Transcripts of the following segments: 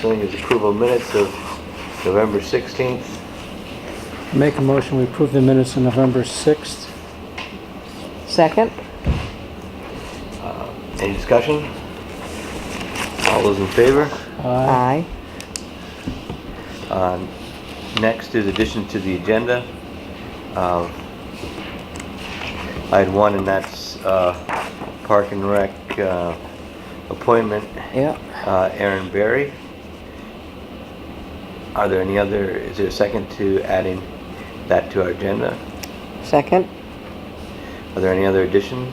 thing is approval of minutes of November 16th. Make a motion, we approve the minutes on November 6th. Second? Any discussion? All those in favor? Aye. Next is addition to the agenda. I had one, and that's Park and Rec appointment. Yep. Aaron Berry. Are there any other, is there a second to adding that to our agenda? Second? Are there any other additions?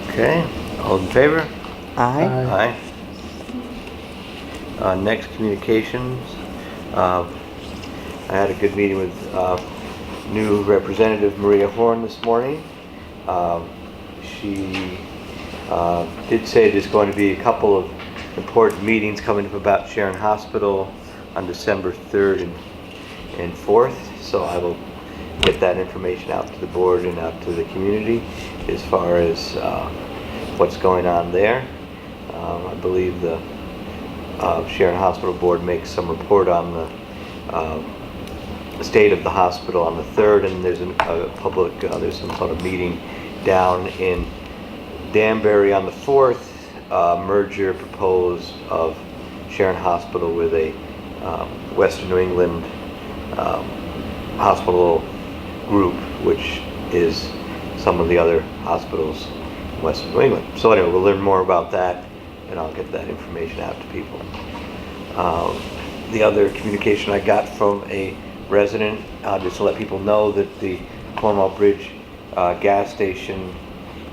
Okay, all in favor? Aye. Aye. Next, communications. I had a good meeting with new Representative Maria Horn this morning. She did say there's going to be a couple of important meetings coming up about Sharon Hospital on December 3rd and 4th, so I will get that information out to the board and out to the community as far as what's going on there. I believe the Sharon Hospital Board makes some report on the state of the hospital on the 3rd, and there's there's some sort of meeting down in Danbury on the 4th, merger proposed of Sharon Hospital with a Western New England hospital group, which is some of the other hospitals in Western New England. So anyway, we'll learn more about that, and I'll get that information out to people. The other communication I got from a resident, just to let people know that the Cornwall Bridge gas station,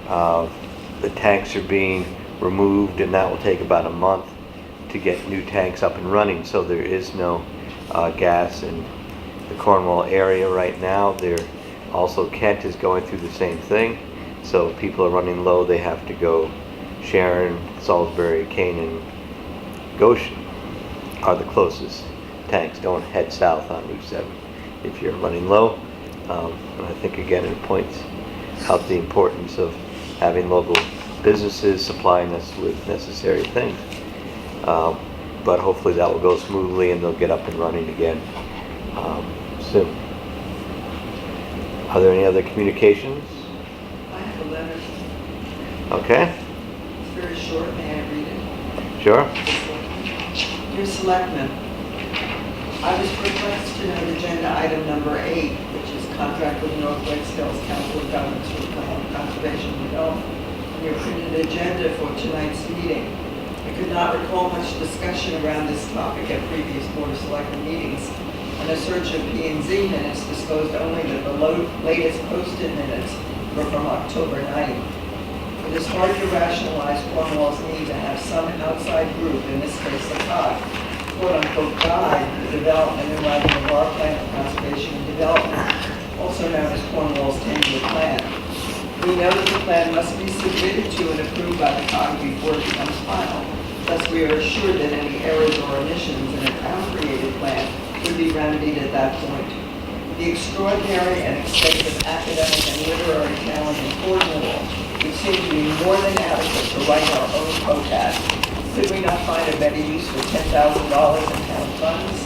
the tanks are being removed, and that will take about a month to get new tanks up and running. So there is no gas in the Cornwall area right now. Also, Kent is going through the same thing. So if people are running low, they have to go Sharon, Salisbury, Canaan, Goshen are the closest tanks. Don't head south on Route 7 if you're running low. And I think again it points out the importance of having local businesses supplying us with necessary things. But hopefully that will go smoothly and they'll get up and running again soon. Are there any other communications? I have a letter. Okay. It's very short. May I read it? Sure. Dear Selectman, I was perplexed to note agenda item number 8, which is contract with Northwest Hills Council of Governments for Conservation and Development, and your printed agenda for tonight's meeting. I could not recall much discussion around this topic at previous Board of Selectmen meetings, and a search of P&Z minutes disclosed only that the latest posted minutes were from October 9th. It is hard to rationalize Cornwall's need to have some outside group, in this case the COG, quote-unquote guide the development and writing of our plan of conservation and development, also known as Cornwall's 10-year plan. We know that the plan must be submitted to and approved by the COG before it becomes final. Thus, we are assured that any errors or omissions in a town-created plan would be remedied at that point. The extraordinary and extensive academic and literary talent in Cornwall would seem to be more than adequate to write our own COCAT. Could we not find a better use for $10,000 in town funds?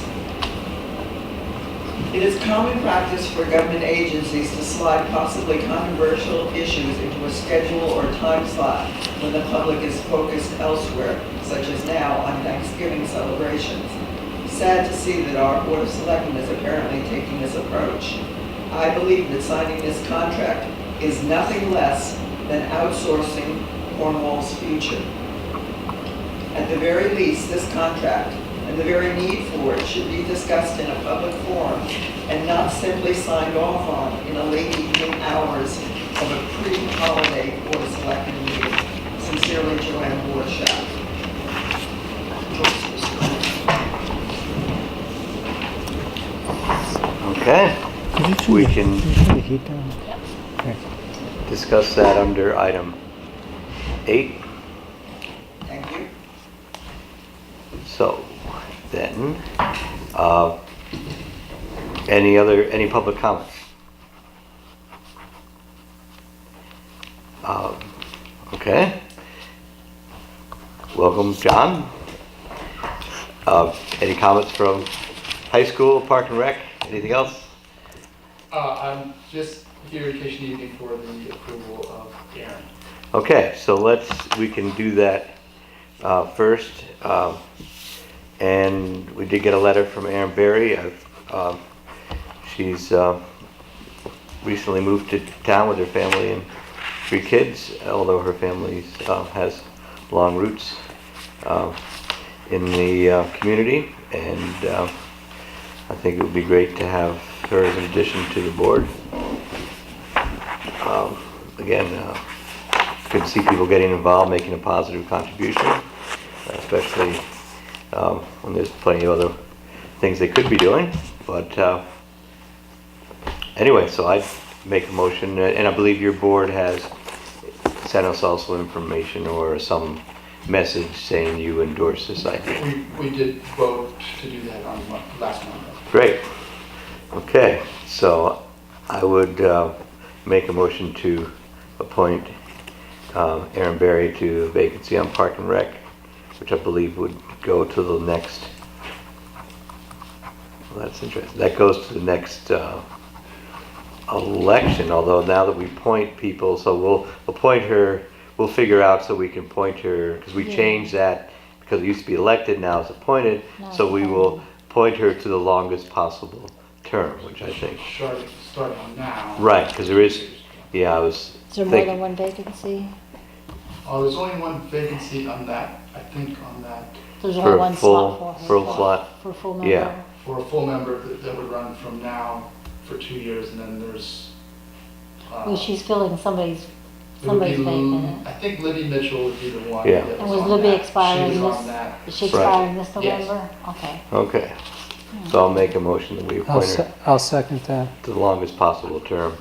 It is common practice for government agencies to slide possibly controversial issues into a schedule or time slot when the public is focused elsewhere, such as now on Thanksgiving celebrations. Sad to see that our Board of Selectmen is apparently taking this approach. I believe that signing this contract is nothing less than outsourcing Cornwall's future. At the very least, this contract and the very need for it should be discussed in a public forum and not simply signed off on in a late evening hours of a pre-holiday Board of Selectmen meeting. Sincerely, Joanne Warshaw. Okay. We can turn the heat down? Okay. discuss that under item 8. Thank you. So then, any public comments? Okay. welcome John. Any comments from high school, Park and Rec? Anything else? I'm just here in case you need me for the approval of Aaron. Okay, so we can do that first. And we did get a letter from Erin Berry. She's recently moved to town with her family and 3 kids, although her family has long roots in the community, and I think it would be great to have her as an addition to the board. Again, good to see people getting involved, making a positive contribution, especially when there's plenty of other things they could be doing. But anyway, so I'd make a motion, and I believe your board has sent us also information or some message saying you endorse this idea. We did vote to do that on last Monday. Great. Okay, so I would make a motion to appoint Erin Berry to a vacancy on Park and Rec, which I believe would go to the next, well, that's interesting, that goes to the next election, although now that we appoint people, so we'll appoint her, we'll figure out so we can appoint her, because we changed that, because it used to be elected, now it's appointed, so we will appoint her to the longest possible term, which I think. Starting now. Right, because there is, yeah, I was Is there more thinking, than one vacancy? There's only one vacancy on that, I think on that, There's For only a one full- slot for her. full slot? For a full member? Yeah. for a full member that would run from now for 2 years, and then there's. Well, she's filling somebody's it would be vacant. I think Libby Mitchell would be the one. Yeah. that And was on Libby that. expiring She was this? on that. Is she Right. expiring this Yes. November? Okay. okay, so I'll make a motion that we appoint her I'll second that. to the longest possible term.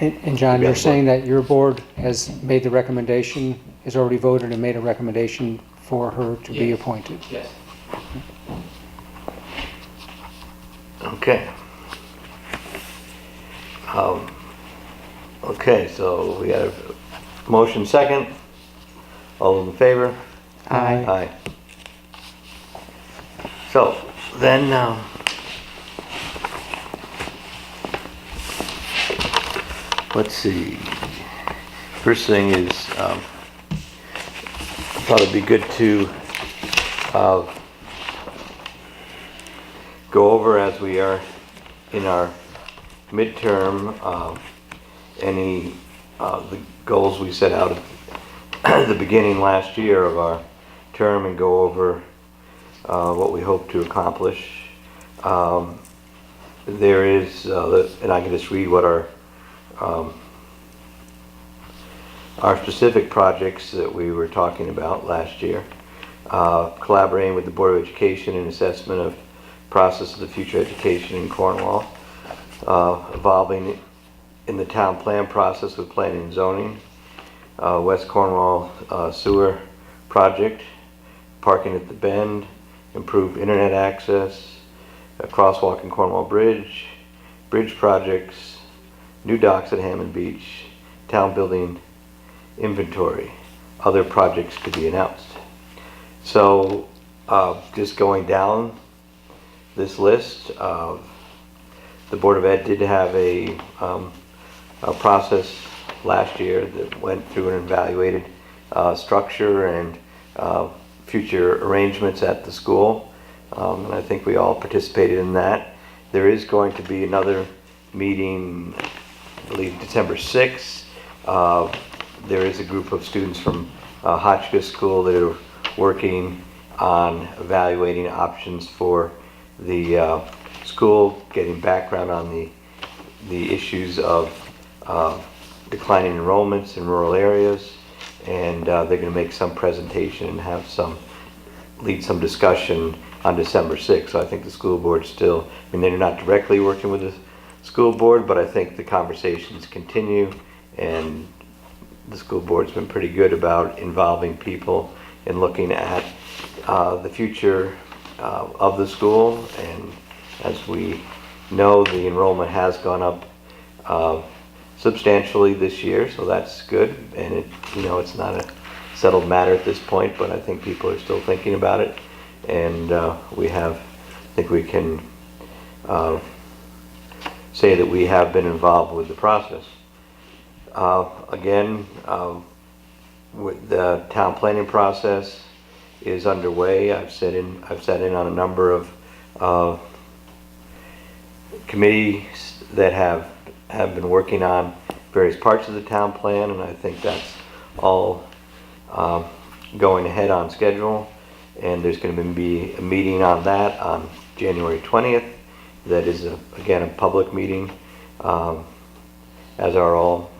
And John, You you're got saying that your board has made the recommendation, has already voted and made a recommendation for her to be Yes. appointed? Yes. Okay. Okay, so we got a motion second. All those in favor? Aye. Aye. So, then, let's see. First thing is, I thought it'd be good to go over, as we are in our midterm, any the goals we set out at the beginning last year of our term, and go over what we hope to accomplish. There is, and I can just read what our specific projects that we were talking about last year. Collaborating with the Board of Education in assessment of process of the future education in Cornwall. Evolving in the town plan process with planning and zoning. West Cornwall sewer project. Parking at the Bend. Improved internet access. A crosswalk in Cornwall Bridge. Bridge projects. New docks at Hammond Beach. Town building inventory. Other projects to be announced. So just going down this list, the Board of Ed did have a process last year that went through and evaluated structure and future arrangements at the school, and I think we all participated in that. There is going to be another meeting, I believe December 6th. There is a group of students from Hotchkiss School that are working on evaluating options for the school, getting background on the issues of declining enrollments in rural areas, and they're going to make some presentation and lead some discussion on December 6th. So I think the school board still, I mean, they're not directly working with the school board, but I think the conversations continue, and the school board's been pretty good about involving people in looking at the future of the school. And as we know, the enrollment has gone up substantially this year, so that's good. And it's settled matter at this point, but I think people are still thinking about it. And I think we can say that we have been involved with the process. Again, with the town planning process is underway. I've sat in on a number of committees that have been working on various parts of the town plan, and I think that's all going ahead on schedule. And there's going to be a meeting on that on January 20th. That is, again, a public meeting, as are all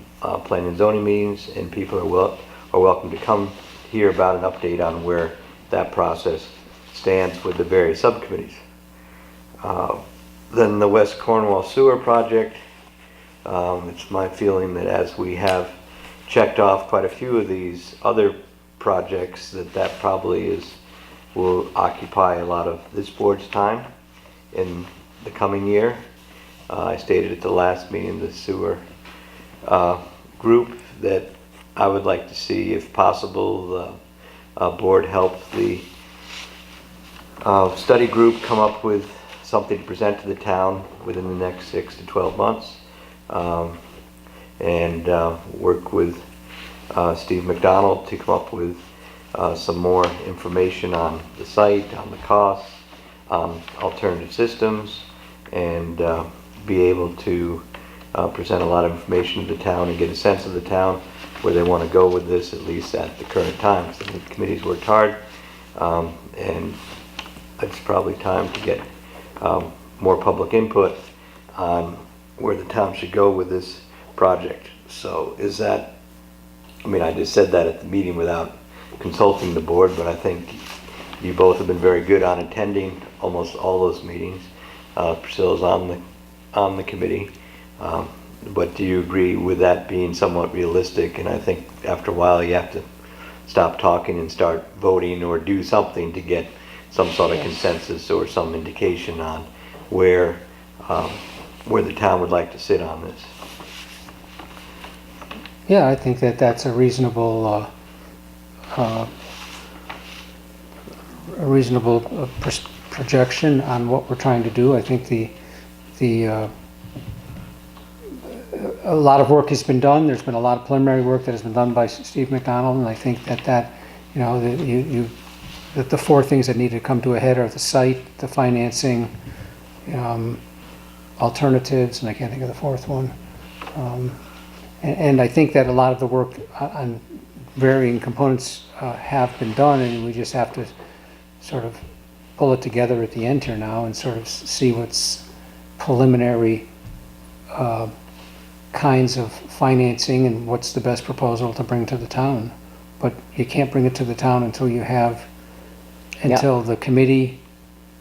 planning and zoning meetings, and people are welcome to come hear about an update on where that process stands with the various subcommittees. Then the West Cornwall Sewer Project. It's my feeling that as we have checked off quite a few of these other projects, that probably will occupy a lot of this board's time in the coming year. I stated at the last meeting, the sewer group, that I would like to see, if possible, the board help the study group come up with something to present to the town within the next 6 to 12 months, and work with Steve McDonald to come up with some more information on the site, on the costs, on alternative systems, and be able to present a lot of information to the town and get a sense of the town where they want to go with this, at least at the current time. Because I think the committee's worked hard, and it's probably time to get more public input on where the town should go with this project. So I just said that at the meeting without consulting the board, but I think you both have been very good on attending almost all those meetings. Priscilla's on the committee. But do you agree with that being somewhat realistic? And I think after a while you have to stop talking and start voting or do something to get some sort of consensus or some indication on where the town would like to sit on this. Yeah, I think that's a reasonable projection on what we're trying to do. I think a lot of work has been done. There's been a lot of preliminary work that has been done by Steve McDonald, and I think that the four things that need to come to a head are the site, the financing, alternatives, and I can't think of the fourth one. And I think that a lot of the work on varying components have been done, and we just have to sort of pull it together at the end here now and sort of see what's preliminary kinds of financing and what's the best proposal to bring to the town. But you can't bring it to the town until the committee,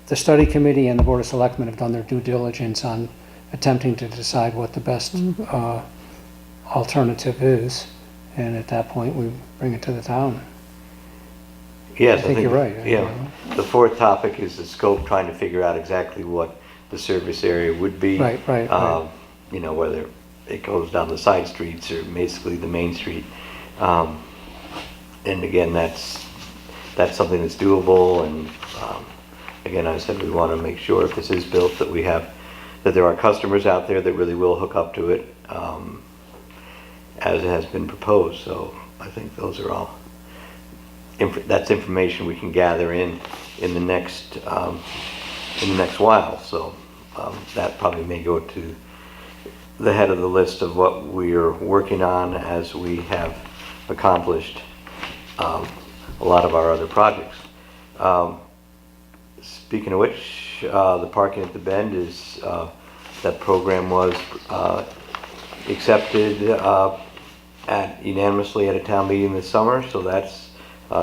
the study committee and the Board of Selectmen have done their due diligence on attempting to decide what the best alternative is. And at that point, we bring it to the town. Yes, I think you're right. Yeah. The fourth topic is the scope, trying to figure out exactly what the service area would be. Right. Whether it goes down the side streets or basically the main street. And again, that's something that's doable. And again, I said we want to make sure if this is built that there are customers out there that really will hook up to it, as it has been proposed. So I think those are all. That's information we can gather in the next while. So that probably may go to the head of the list of what we are working on as we have accomplished a lot of our other projects. Speaking of which, the parking at the Bend that program was accepted unanimously at a town meeting this summer, so that's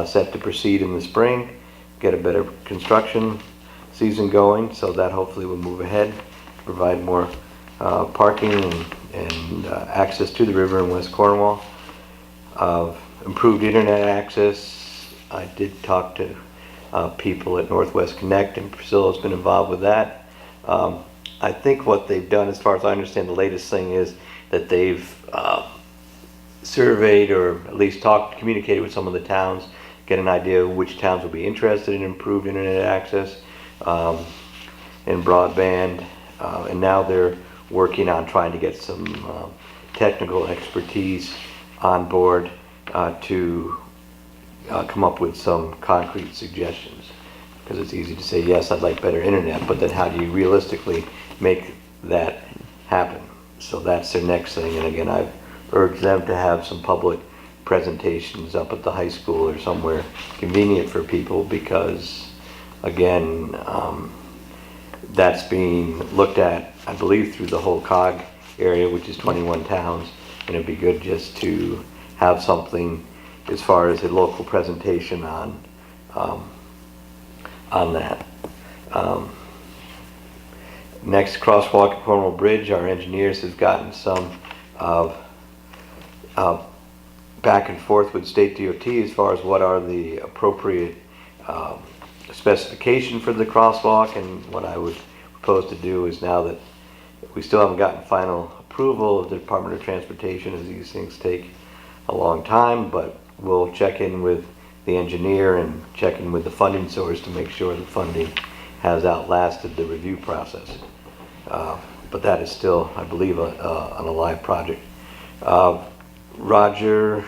set to proceed in the spring, get a better construction season going, so that hopefully will move ahead, provide more parking and access to the river in West Cornwall. Improved internet access. I did talk to people at Northwest Connect, and Priscilla's been involved with that. I think what they've done, as far as I understand, the latest thing is that they've surveyed or at least communicated with some of the towns, get an idea of which towns will be interested in improved internet access and broadband. And now they're working on trying to get some technical expertise on board to come up with some concrete suggestions. Because it's easy to say, yes, I'd like better internet, but then how do you realistically make that happen? So that's their next thing. And again, I've urged them to have some public presentations up at the high school or somewhere convenient for people, because again, that's being looked at, I believe, through the whole COG area, which is 21 towns, and it'd be good just to have something as far as a local presentation on that. Next, crosswalk at Cornwall Bridge, our engineers have gotten some back and forth with state DOT as far as what are the appropriate specification for the crosswalk. And what I would propose to do is, now that we still haven't gotten final approval of the Department of Transportation, as these things take a long time, but we'll check in with the engineer and check in with the funding source to make sure the funding has outlasted the review process. But that is still, I believe, an alive project. Roger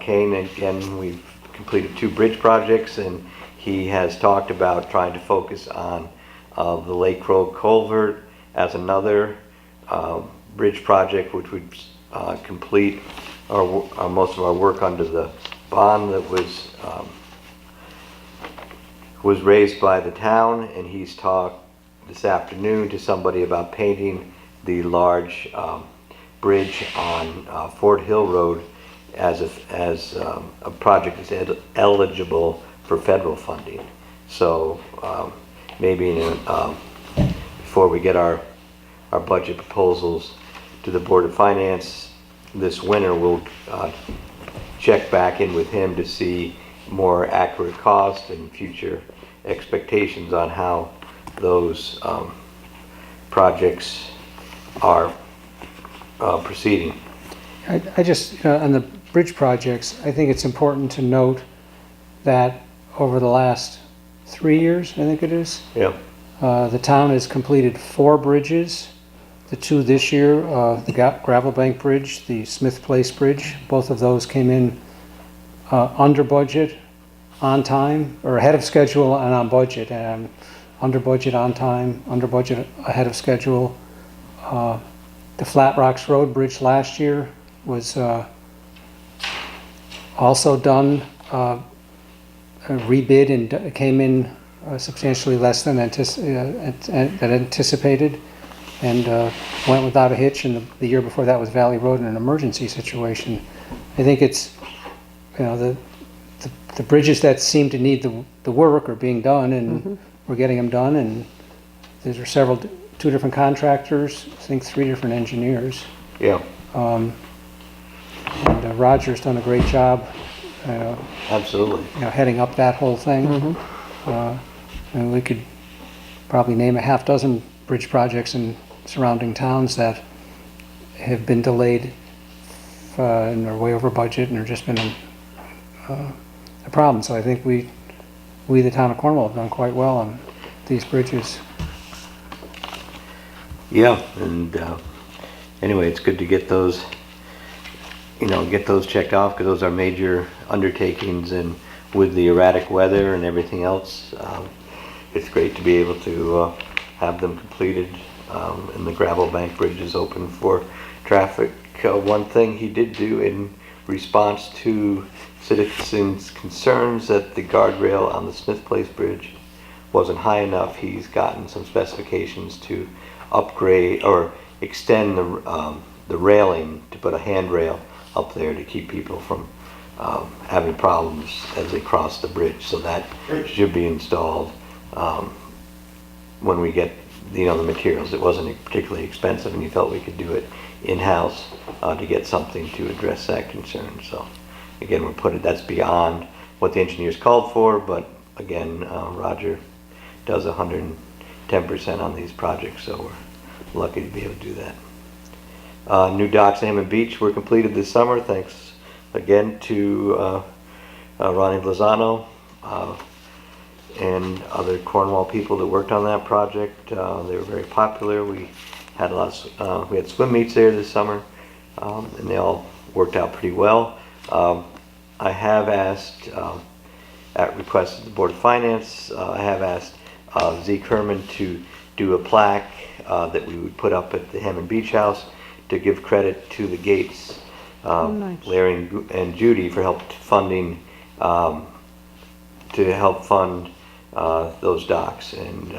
Kane, again, we've completed 2 bridge projects, and he has talked about trying to focus on the Lake Road Culvert as another bridge project, which would complete most of our work under the bond that was raised by the town. And he's talked this afternoon to somebody about painting the large bridge on Fort Hill Road as a project that's eligible for federal funding. So maybe before we get our budget proposals to the Board of Finance this winter, we'll check back in with him to see more accurate cost and future expectations on how those projects are proceeding. I just, on the bridge projects, I think it's important to note that over the last 3 years, I think it is, Yeah. the town has completed 4 bridges. The 2 this year, the Gravel Bank Bridge, the Smith Place Bridge, both of those came in under budget, on time, or ahead of schedule and on budget. And under budget on time, under budget ahead of schedule. The Flat Rocks Road Bridge last year was also done, rebid, and it came in substantially less than anticipated, and went without a hitch. And the year before that was Valley Road in an emergency situation. I think it's, the bridges that seem to need the work are being done, and we're getting them done. And there are 2 different contractors, I think 3 different engineers. Yeah. And Roger's done a great job, Absolutely. heading up that whole thing. And we could probably name a half dozen bridge projects in surrounding towns that have been delayed and are way over budget and are just been a problem. So I think we, the town of Cornwall, have done quite well on these bridges. Yeah, and anyway, it's good to get those, checked off, because those are major undertakings, and with the erratic weather and everything else, it's great to be able to have them completed, and the Gravel Bank Bridge is open for traffic. One thing he did do in response to citizens' concerns that the guardrail on the Smith Place Bridge wasn't high enough, he's gotten some specifications to upgrade or extend the railing, to put a handrail up there to keep people from having problems as they cross the bridge. So that should be installed when we get the materials. It wasn't particularly expensive, and he felt we could do it in-house to get something to address that concern. So again, that's beyond what the engineers called for, but again, Roger does 110% on these projects, so we're lucky to be able to do that. New docks at Hammond Beach were completed this summer, thanks again to Ronnie Lozano and other Cornwall people that worked on that project. They were very popular. We had we had swim meets there this summer, and they all worked out pretty well. I have asked, at request of the Board of Finance, I have asked Zeke Herman to do a plaque that we would put up at the Hammond Beach House to give credit to the Gates, nice. Larry and Judy, for funding to help fund those docks, and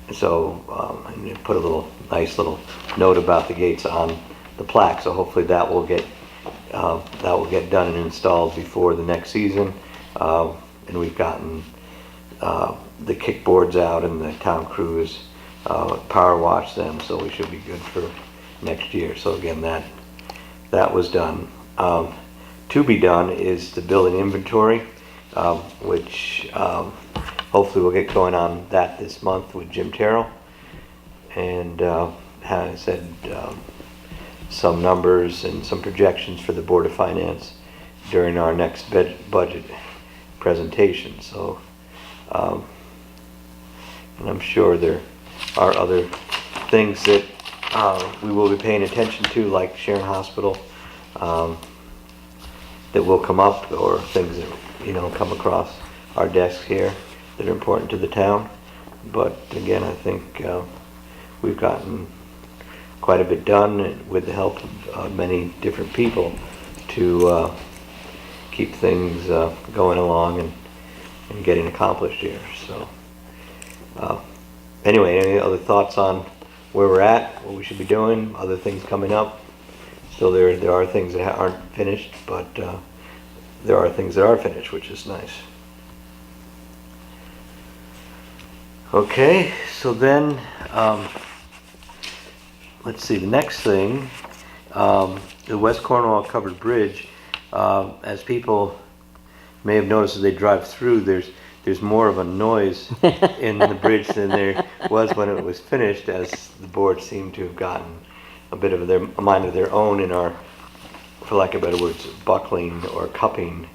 and put a nice little note about the Gates on the plaque. So hopefully that will get done and installed before the next season. And we've gotten the kickboards out, and the town crews power wash them, so we should be good for next year. So again, that was done. To be done is the building inventory, which hopefully we'll get going on that this month with Jim Terrell, and has said some numbers and some projections for the Board of Finance during our next budget presentation. So, and I'm sure there are other things that we will be paying attention to, like Sharon Hospital, that will come up, or things that come across our desk here that are important to the town. But again, I think we've gotten quite a bit done with the help of many different people to keep things going along and getting accomplished here. So anyway, any other thoughts on where we're at, what we should be doing, other things coming up? Still there are things that aren't finished, but there are things that are finished, which is nice. Okay, so then let's see, the next thing, the West Cornwall Covered Bridge, as people may have noticed as they drive through, there's more of a noise in the bridge than there was when it was finished, as the board seemed to have gotten a bit of a mind of their own in our, for lack of better words, buckling or cupping,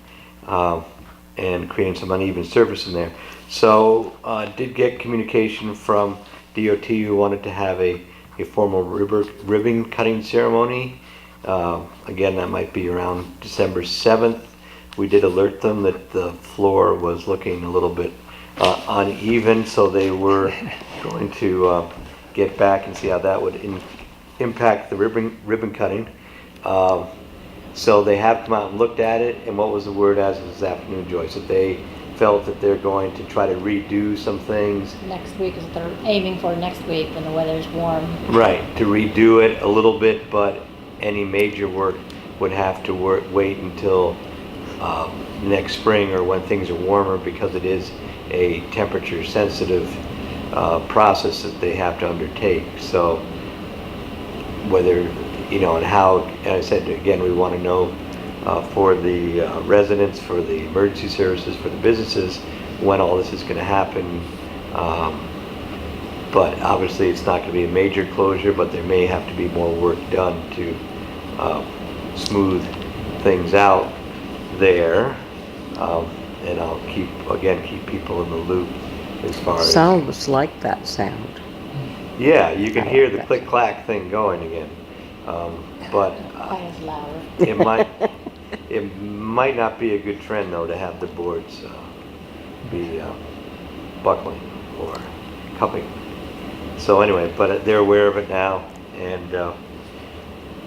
and creating some uneven surface in there. So did get communication from DOT, who wanted to have a formal ribbon cutting ceremony. Again, that might be around December 7th. We did alert them that the floor was looking a little bit uneven, so they were going to get back and see how that would impact the ribbon cutting. So they have come out and looked at it, and what was the word as of this afternoon, Joyce? That they felt that they're going to try to redo some things. Next week is what they're aiming for, next week when the weather's warm. Right, to redo it a little bit, but any major work would have to wait until next spring, or when things are warmer, because it is a temperature sensitive process that they have to undertake. So whether, and how, and I said again, we want to know for the residents, for the emergency services, for the businesses, when all this is going to happen. But obviously it's not going to be a major closure, but there may have to be more work done to smooth things out there. And I'll keep people in the loop as far as... Sounds like that sound. Yeah, you can hear the click-clack thing going again. But Quite as loud. it might not be a good trend, though, to have the boards be buckling or cupping. So anyway, but they're aware of it now, and like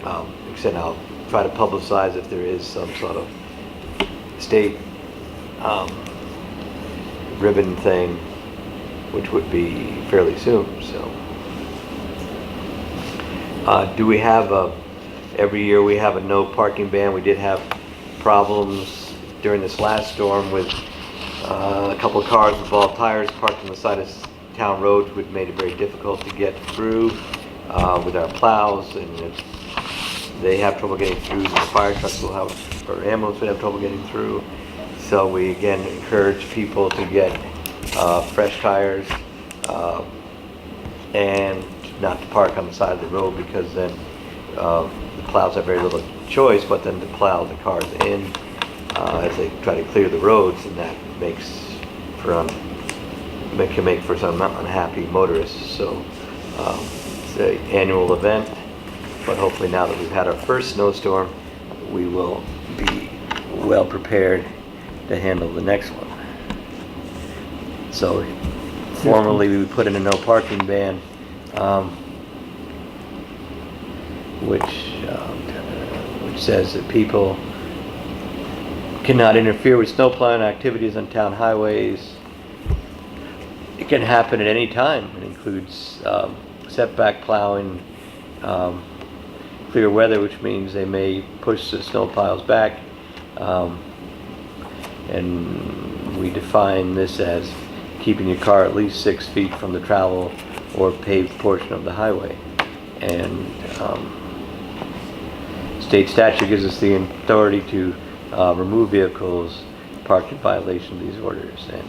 I said, I'll try to publicize if there is some sort of state ribbon thing, which would be fairly soon. So do we have every year we have a no parking ban? We did have problems during this last storm with a couple of cars with bald tires parked on the side of town roads, which made it very difficult to get through with our plows, and they have trouble getting through. The fire trucks will have, or ambulance would have trouble getting through. So we again encourage people to get fresh tires and not to park on the side of the road, because then the plows have very little choice but then to plow the cars in as they try to clear the roads, and that can make for some unhappy motorists. So it's an annual event, but hopefully now that we've had our first snowstorm, we will be well prepared to handle the next one. So formerly we put in a no parking ban, which says that people cannot interfere with snow plowing activities on town highways. It can happen at any time. It includes setback plowing, clear weather, which means they may push the snow piles back, and we define this as keeping your car at least 6 feet from the travel or paved portion of the highway. And state statute gives us the authority to remove vehicles parked in violation of these orders, and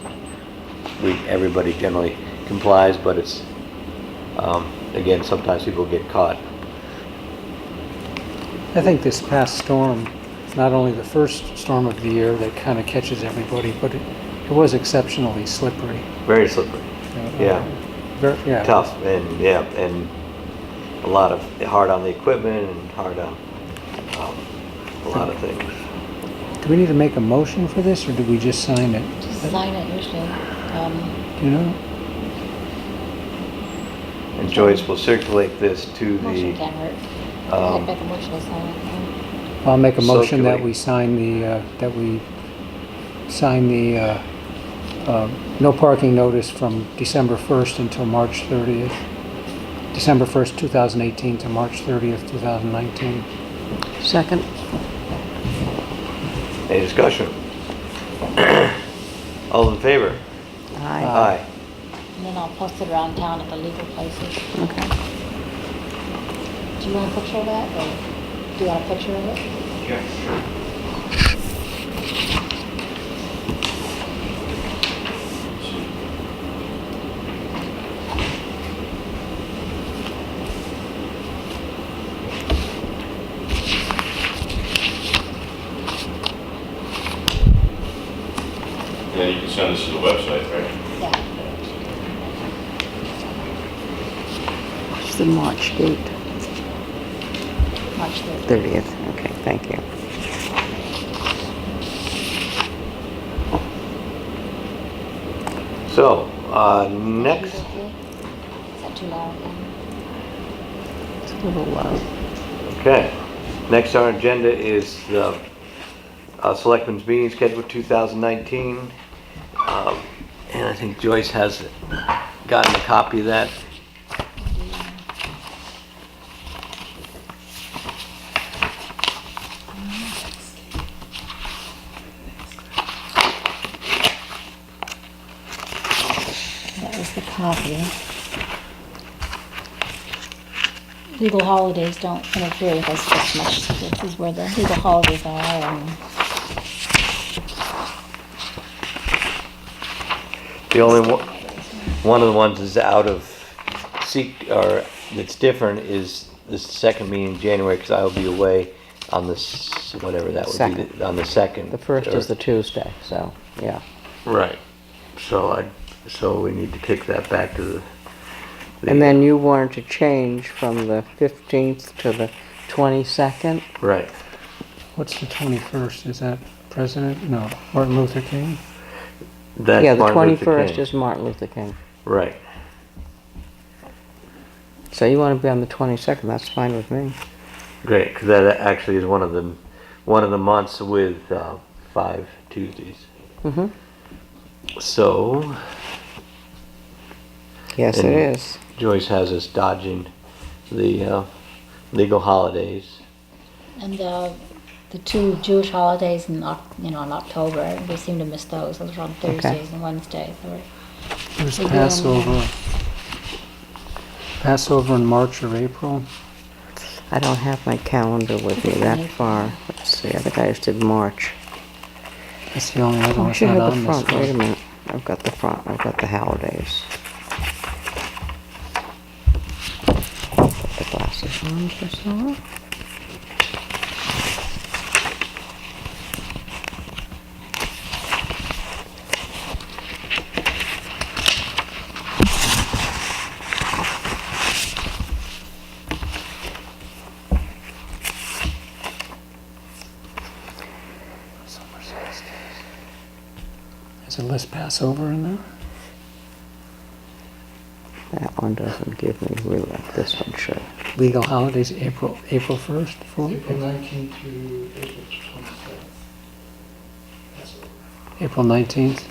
everybody generally complies, but it's again, sometimes people get caught. I think this past storm, not only the first storm of the year that kind of catches everybody, but it was exceptionally slippery. Very slippery. Yeah. Yeah. Tough, and a lot of hard on the equipment and hard on a lot of things. Do we need to make a motion for this, or do we just sign it? Just sign it usually. Do you know? And Joyce will circulate this to Motion the can't hurt. um, I'd make a motion to sign it. I'll make a motion that Circulate. we sign the no parking notice from December 1st until March 30th. December 1st, 2018 to March 30th, 2019. Second? any discussion? All in favor? Aye. Aye. And then I'll post it around town at the legal places. Okay. Do you want a picture of that, or do you want a picture of it? Yeah, sure. Yeah, you can send this to the website, right? Yeah. What's the March date? March 3rd. 30th. Okay, thank you. So, next, Is that too loud? It's a little low. okay. Next on our agenda is the Selectmen's meeting schedule 2019. And I think Joyce has gotten a copy of that. That was the copy. Legal holidays don't interfere with us this much. This is where the legal holidays are, and The only one of the ones is out of or that's different is the second meeting in January, because I will be away on this, whatever that would be, Second. on the 2nd. The first is the Tuesday, so, yeah. Right. So we need to kick that back to the. And then you wanted to change from the 15th to the 22nd? Right. What's the 21st? Is that President? No, Martin Luther King? That's Yeah, the Martin Luther 21st King. is Martin Luther King. Right. So you want to be on the 22nd, that's fine with me. Great, because that actually is one of the months with 5 Tuesdays. Mm-hmm. So Yes, it And- is. Joyce has us dodging the legal holidays. and the two Jewish holidays in in October, we seem to miss those. Those are on Thursdays and Wednesdays. There's We do 'em, Passover. Passover in March or April. I don't have my calendar with me that far. Let's see, I think I just did March. That's the only other Oh, one I that's should not have on the this front, wait a one. minute. I've got the front, I've got the holidays. Put the glasses on just so. Is a list Passover in there? That one doesn't give me really, this one should. Legal holidays, April 1st, full, April 19th to April 27th. That's over. April 19th.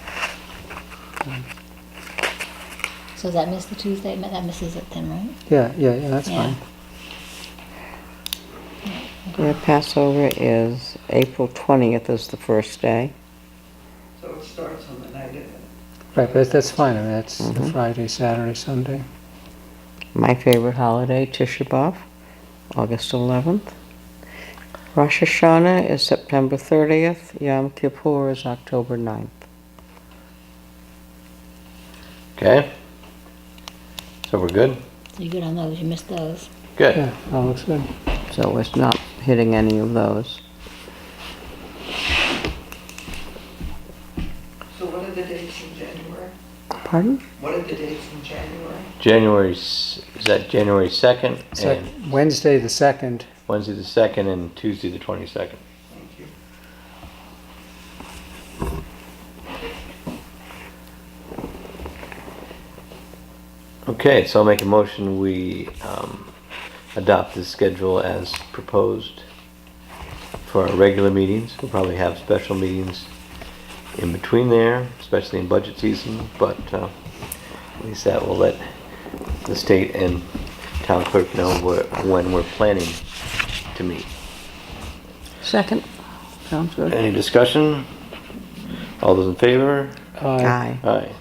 So does that miss the Tuesday? That misses it then, right? Yeah, that's Yeah. fine. Yeah, Passover is April 20th is the first day. So it starts on the night of it. Right, but that's fine, I mean, that's the Mhm. Friday, Saturday, Sunday. My favorite holiday, Tisha B'Av, August 11th. Rosh Hashanah is September 30th. Yom Kippur is October 9th. Okay? So we're good? So you're good on those, you missed those. Good. Yeah, that looks good. So it's not hitting any of those. So what are the dates in January? Pardon? What are the dates in January? Is that January 2nd? And Wednesday, the 2nd, Wednesday the 2nd and Tuesday the 22nd. Thank you. Okay, so I'll make a motion, we adopt the schedule as proposed for our regular meetings. We'll probably have special meetings in between there, especially in budget season, but at least that will let the state and town clerk know when we're planning to meet. Second. Sounds good. Any discussion? All those in favor? Aye. Aye.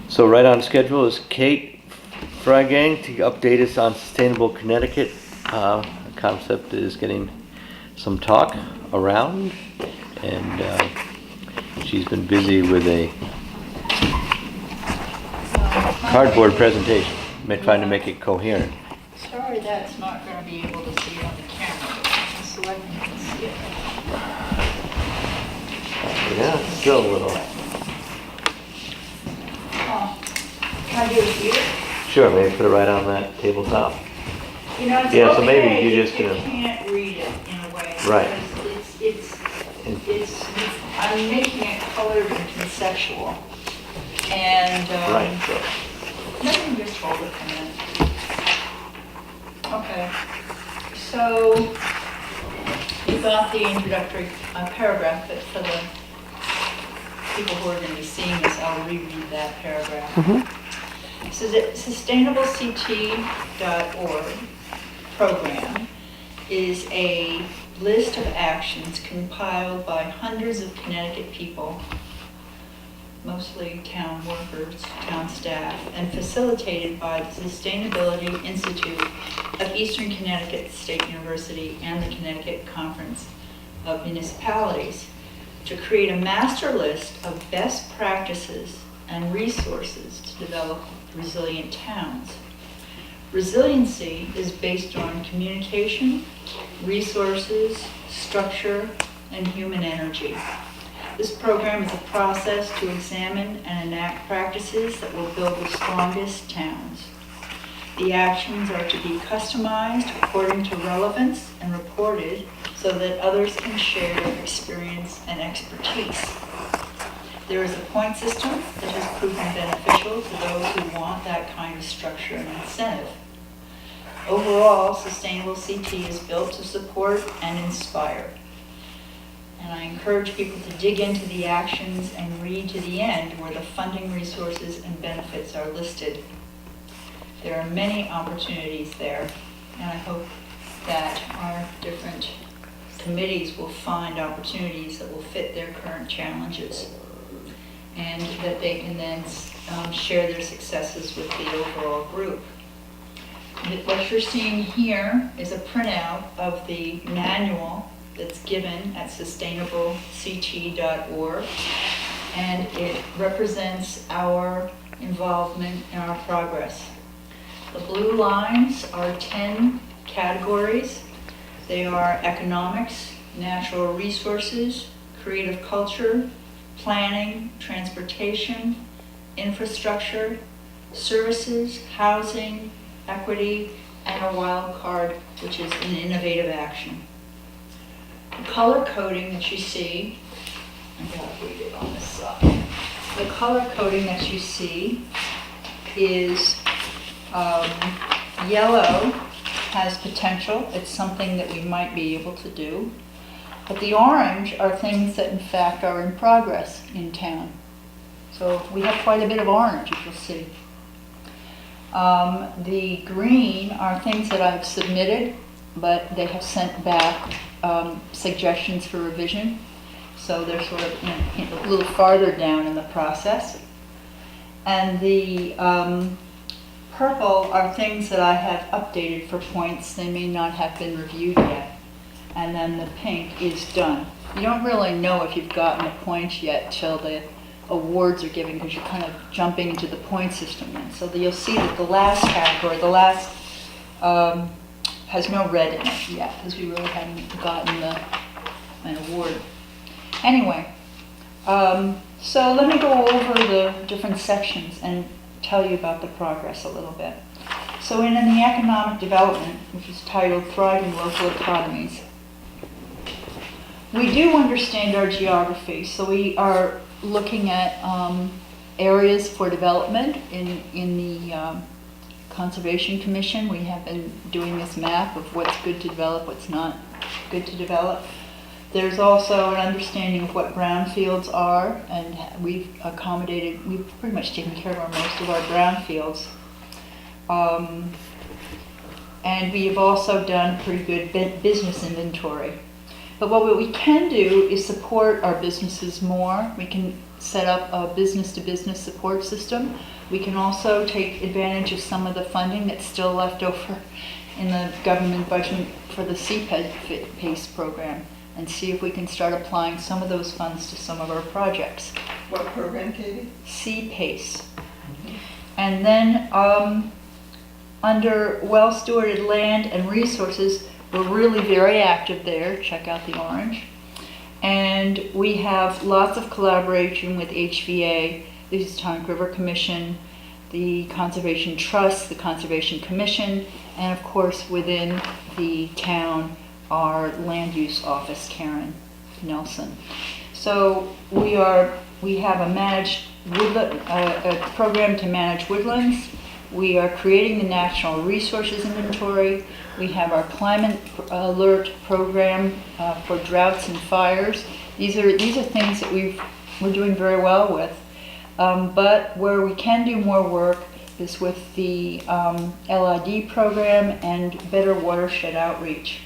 So right on schedule is Kate Frygang to update us on Sustainable Connecticut. The concept is getting some talk around, and she's been busy with a cardboard presentation, trying to make it coherent. Sorry that's not going to be able to see it on the camera, but the selectmen can see it. Yeah, still a little. Oh, can I do it here? Sure, maybe put it right on that tabletop. You know, it's Yeah, so maybe okay you if just you gonna- can't read it in a way. Right. Because I'm making it colored and conceptual. And, Right, so, let me just hold it for a minute. Okay, so you got the introductory paragraph, but for the people who are going to be seeing this, I'll reread that paragraph. So the sustainablecT.org program is a list of actions compiled by hundreds of Connecticut people, mostly town workers, town staff, and facilitated by the Sustainability Institute of Eastern Connecticut State University and the Connecticut Conference of Municipalities to create a master list of best practices and resources to develop resilient towns. Resiliency is based on communication, resources, structure, and human energy. This program is a process to examine and enact practices that will build the strongest towns. The actions are to be customized according to relevance and reported so that others can share their experience and expertise. There is a point system that has proven beneficial to those who want that kind of structure and incentive. Overall, Sustainable CT is built to support and inspire. And I encourage people to dig into the actions and read to the end where the funding resources and benefits are listed. There are many opportunities there, and I hope that our different committees will find opportunities that will fit their current challenges, and that they can then share their successes with the overall group. What you're seeing here is a printout of the manual that's given at sustainablecT.org, and it represents our involvement and our progress. The blue lines are 10 categories. They are economics, natural resources, creative culture, planning, transportation, infrastructure, services, housing, equity, and a wild card, which is an innovative action. The color coding that you see I gotta read it on this side. The color coding that you see is yellow has potential. It's something that we might be able to do. But the orange are things that in fact are in progress in town. So we have quite a bit of orange, as you'll see. The green are things that I've submitted, but they have sent back suggestions for revision. So they're sort of a little farther down in the process. And the purple are things that I have updated for points. They may not have been reviewed yet. And then the pink is done. You don't really know if you've gotten the points yet till the awards are given, because you're kind of jumping into the point system then. So that you'll see that the last category, the last has no red in it yet, because we really haven't gotten an award. Anyway, so let me go over the different sections and tell you about the progress a little bit. So in the economic development, which is titled Thriving Local Economies, we do understand our geography, so we are looking at areas for development in the Conservation Commission. We have been doing this map of what's good to develop, what's not good to develop. There's also an understanding of what brownfields are, and we've pretty much taken care of most of our brownfields. And we've also done a pretty good business inventory. But what we can do is support our businesses more. We can set up a business-to-business support system. We can also take advantage of some of the funding that's still left over in the government budget for the CPACE program, and see if we can start applying some of those funds to some of our projects. What program, Katie? CPACE. And then under well-stewarded land and resources, we're really very active there. Check out the orange. And we have lots of collaboration with HVA, the Housatonic River Commission, the Conservation Trust, the Conservation Commission, and of course within the town, our land use office, Karen Nelson. So we have a managed woodland, a program to manage woodlands. We are creating the National Resources Inventory. We have our climate alert program for droughts and fires. These are things that we're doing very well with. But where we can do more work is with the LID program and better watershed outreach.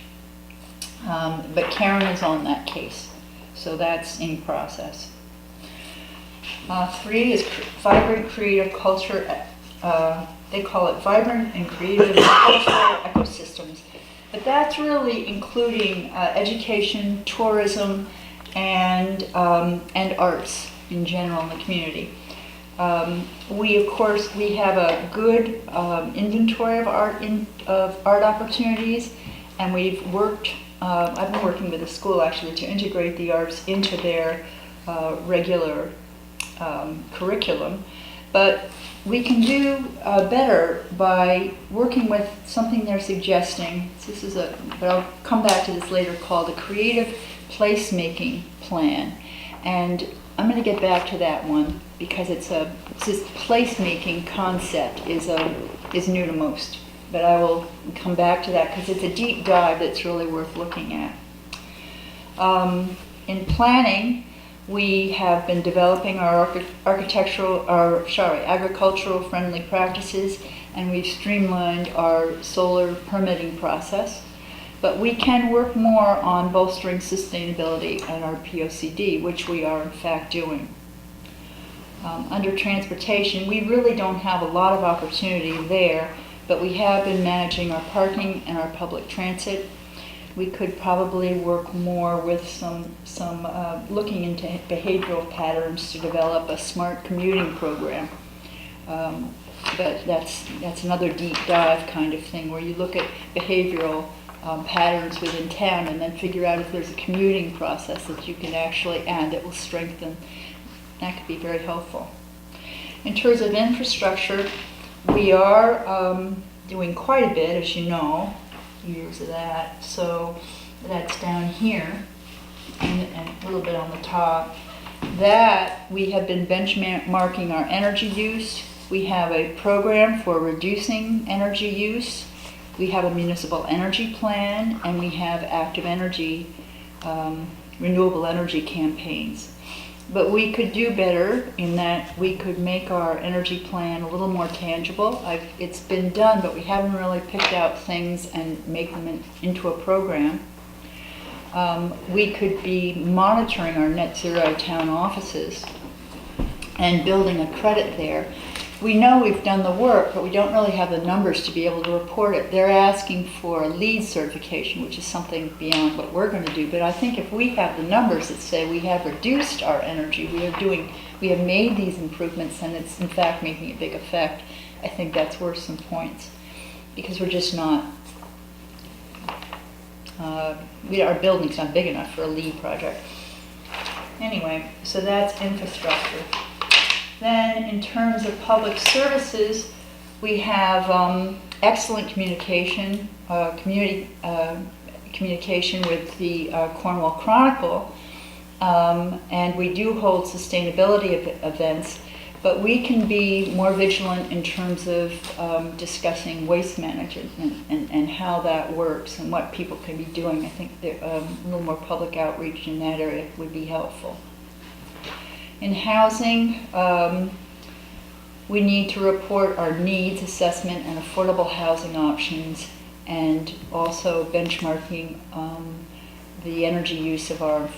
But Karen is on that case, so that's in process. 3 is vibrant creative culture. They call it vibrant and creative cultural ecosystems. But that's really including education, tourism, and arts in general in the community. We have a good inventory of art opportunities, and we've worked. I've been working with the school actually to integrate the arts into their regular curriculum, but we can do better by working with something they're suggesting. But I'll come back to this later, called the Creative Placemaking Plan. And I'm going to get back to that one because this placemaking concept is new to most. But I will come back to that because it's a deep dive that's really worth looking at. In planning, we have been developing our agricultural friendly practices, and we've streamlined our solar permitting process. But we can work more on bolstering sustainability and our POCD, which we are in fact doing. Under transportation, we really don't have a lot of opportunity there, but we have been managing our parking and our public transit. We could probably work more with some looking into behavioral patterns to develop a smart commuting program. But that's another deep dive kind of thing where you look at behavioral patterns within town and then figure out if there's a commuting process that you can actually add that will strengthen. That could be very helpful. In terms of infrastructure, we are doing quite a bit, as you know, years of that. So that's down here and a little bit on the top. that we have been benchmarking our energy use. We have a program for reducing energy use. We have a municipal energy plan, and we have active energy, renewable energy campaigns. But we could do better in that we could make our energy plan a little more tangible. It's been done, but we haven't really picked out things and make them into a program. We could be monitoring our net zero town offices and building a credit there. We know we've done the work, but we don't really have the numbers to be able to report it. They're asking for a LEED certification, which is something beyond what we're going to do. But I think if we have the numbers that say we have reduced our energy, we have made these improvements, and it's in fact making a big effect, I think that's worth some points. Because we're just not, our building's not big enough for a LEED project. Anyway, so that's infrastructure. Then in terms of public services, we have excellent communication, communication with the Cornwall Chronicle, and we do hold sustainability events, but we can be more vigilant in terms of discussing waste management and how that works and what people can be doing. I think a little more public outreach in that area would be helpful. In housing, we need to report our needs assessment and affordable housing options, and also benchmarking the energy use of our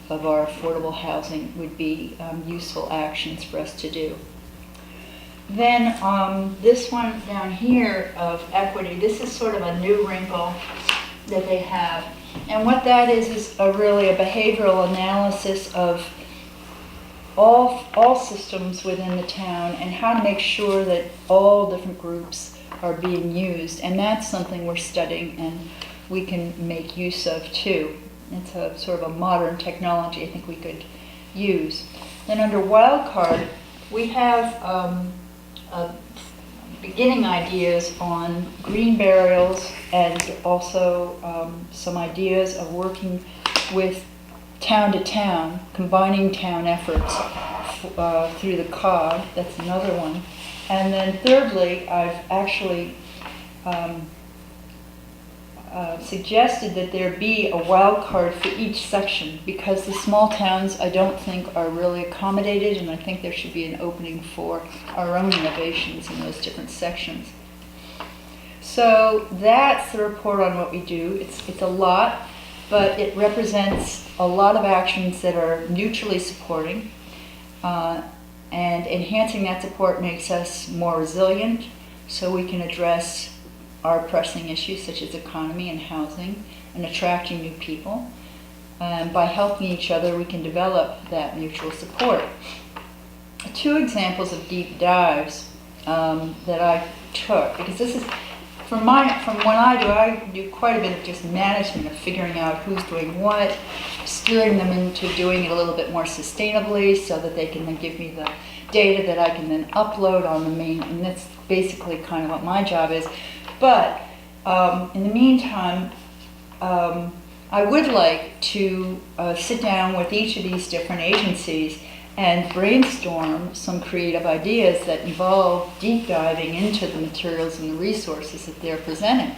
affordable housing would be useful actions for us to do. Then this one down here of equity, this is sort of a new wrinkle that they have. And what that is really a behavioral analysis of all systems within the town and how to make sure that all different groups are being used. And that's something we're studying and we can make use of too. It's a sort of a modern technology I think we could use. Then under wildcard, we have beginning ideas on green burials and also some ideas of working with town to town, combining town efforts through the COG. That's another one. And then thirdly, I've actually suggested that there be a wild card for each section, because the small towns I don't think are really accommodated, and I think there should be an opening for our own innovations in those different sections. So that's the report on what we do. It's a lot, but it represents a lot of actions that are mutually supporting, and enhancing that support makes us more resilient, so we can address our pressing issues such as economy and housing and attracting new people. By helping each other, we can develop that mutual support. Two examples of deep dives that I took, because this is from what I do quite a bit of just management, of figuring out who's doing what, steering them into doing it a little bit more sustainably so that they can then give me the data that I can then upload on the main, and that's basically kind of what my job is. But in the meantime, I would like to sit down with each of these different agencies and brainstorm some creative ideas that involve deep diving into the materials and the resources that they're presenting.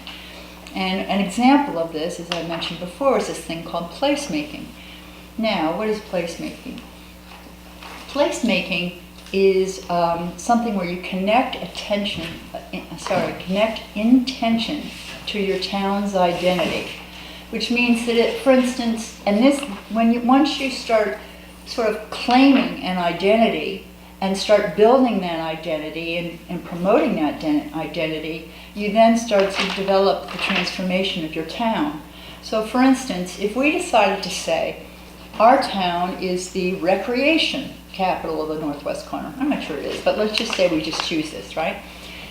And an example of this, as I mentioned before, is this thing called placemaking. Now, what is placemaking? Placemaking is something where you connect intention to your town's identity, which means that for instance, and this, once you start sort of claiming an identity and start building that identity and promoting that identity, you then start to develop the transformation of your town. So for instance, if we decided to say, our town is the recreation capital of the Northwest corner, I'm not sure it is, but let's just say we just choose this, right?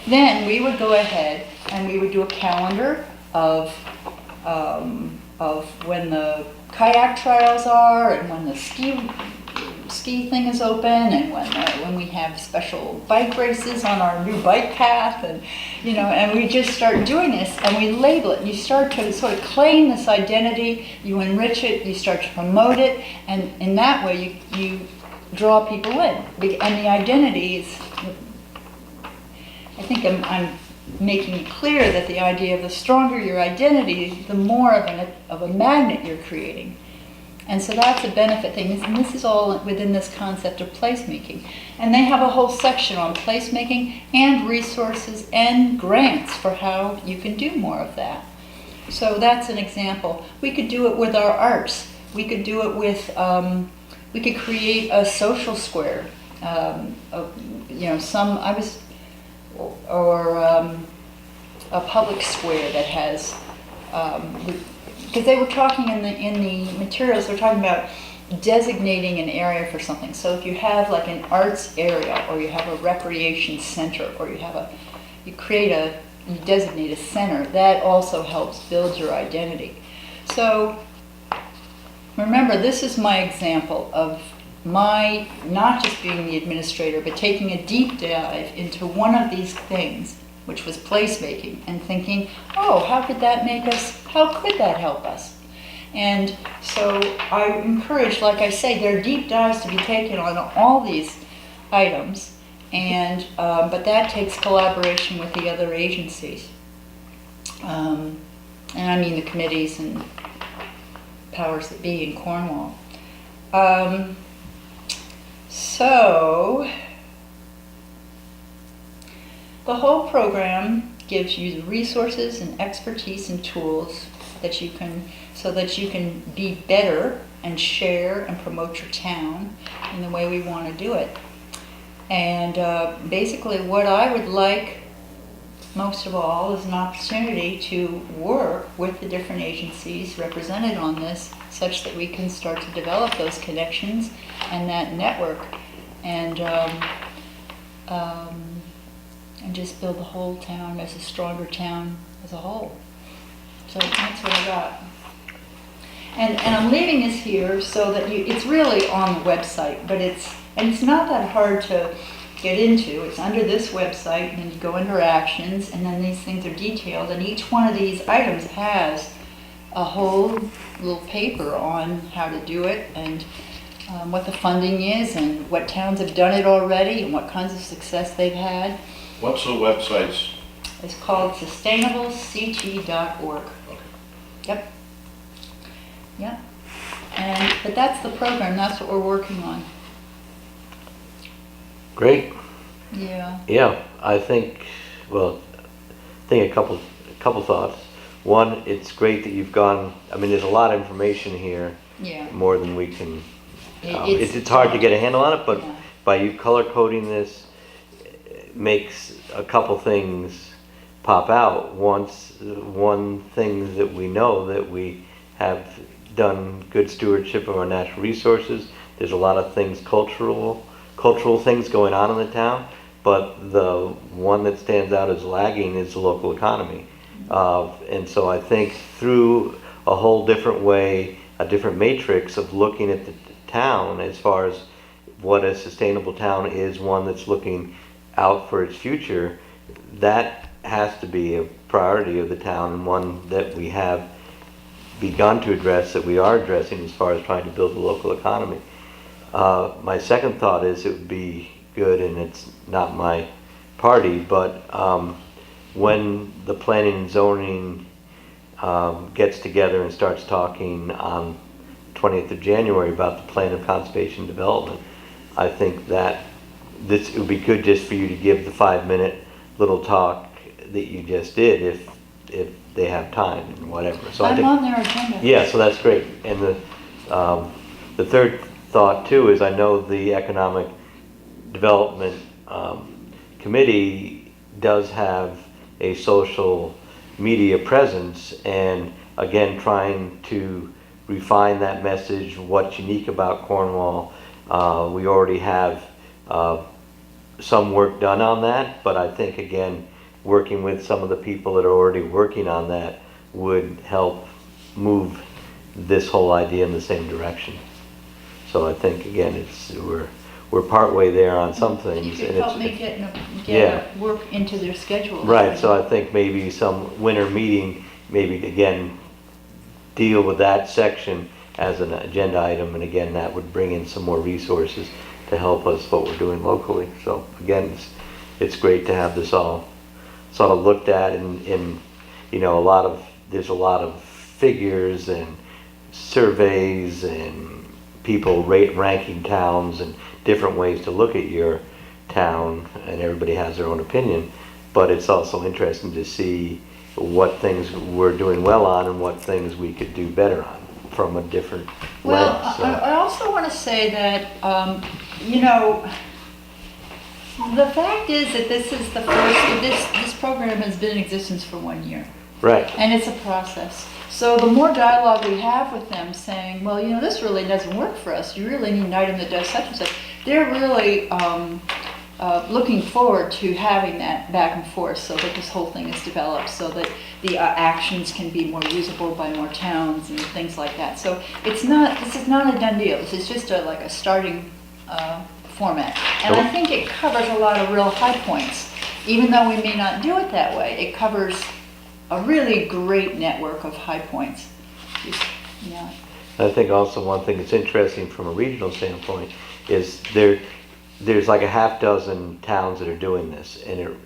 Then we would go ahead and we would do a calendar of when the kayak trials are, and when the ski thing is open, and when we have special bike races on our new bike path, and and we just start doing this and we label it. You start to sort of claim this identity, you enrich it, you start to promote it, and in that way you draw people in. And the identities, I think I'm making it clear that the idea of the stronger your identity, the more of a magnet you're creating. And so that's a benefit thing. And this is all within this concept of placemaking. And they have a whole section on placemaking and resources and grants for how you can do more of that. So that's an example. We could do it with our arts. We could do it with, we could create a social square. Or a public square that has, because they were talking in the materials, they're talking about designating an area for something. So if you have like an arts area, or you have a recreation center, or you designate a center, that also helps build your identity. So remember, this is my example of my not just being the administrator, but taking a deep dive into one of these things, which was placemaking, and thinking, oh, how could that help us? And so I encourage, like I say, there are deep dives to be taken on all these items, and but that takes collaboration with the other agencies. And I mean the committees and powers that be in Cornwall. So, the whole program gives you the resources and expertise and tools that you can, so that you can be better and share and promote your town in the way we want to do it. And basically what I would like most of all is an opportunity to work with the different agencies represented on this, such that we can start to develop those connections and that network, and just build the whole town as a stronger town as a whole. So that's what I got. And I'm leaving this here so that it's really on the website, but it's not that hard to get into. It's under this website, and then you go under actions, and then these things are detailed, and each one of these items has a whole little paper on how to do it, and what the funding is, and what towns have done it already, and what kinds of success they've had. What's the websites? It's called sustainablecT.org. Yep. Yep. But that's the program. That's what we're working on. Great. Yeah. Yeah, I think a couple thoughts. One, it's great that you've gone, I mean, there's a lot of information here, Yeah. more than we can, It's it's hard to get a handle on it, but Yeah. by you color coding this, it makes a couple things pop out. One thing that we know, that we have done good stewardship of our natural resources. There's a lot of things, cultural things going on in the town, but the one that stands out as lagging is the local economy. And so I think through a whole different way, a different matrix of looking at the town as far as what a sustainable town is, one that's looking out for its future, that has to be a priority of the town, and one that we have begun to address, that we are addressing as far as trying to build the local economy. My second thought is it would be good, and it's not my party, but when the planning and zoning gets together and starts talking on 20th of January about the plan of conservation development, I think that it would be good just for you to give the 5-minute little talk that you just did, if they have time and whatever. So I I'm think, on their agenda. yeah, so that's great. And the third thought too is, I know the Economic Development Committee does have a social media presence, and again, trying to refine that message, what's unique about Cornwall. We already have some work done on that, but I think again, working with some of the people that are already working on that would help move this whole idea in the same direction. So I think again, we're partway there on some You things. could and help me Yeah. work into their schedule. Right, so I think maybe some winter meeting, maybe again, deal with that section as an agenda item, and again, that would bring in some more resources to help us what we're doing locally. So again, it's great to have this all sort of looked at, and you know, there's a lot of figures and surveys and people ranking towns and different ways to look at your town, and everybody has their own opinion. But it's also interesting to see what things we're doing well on and what things we could do better on from a different Well, lens. So, I also want to say that, you know, the fact is that this is the first, this program has been in existence for 1 year. right. And it's a process. So the more dialogue we have with them saying, well, you know, this really doesn't work for us. You really need an item that does such and such. They're really looking forward to having that back and forth so that this whole thing is developed, so that the actions can be more usable by more towns and things like that. So this is not a done deal. This is just like a starting format. And I think it covers a lot of real high points. Even though we may not do it that way, it covers a really great network of high points. Yeah. I think also one thing that's interesting from a regional standpoint is there's like a half dozen towns that are doing this, and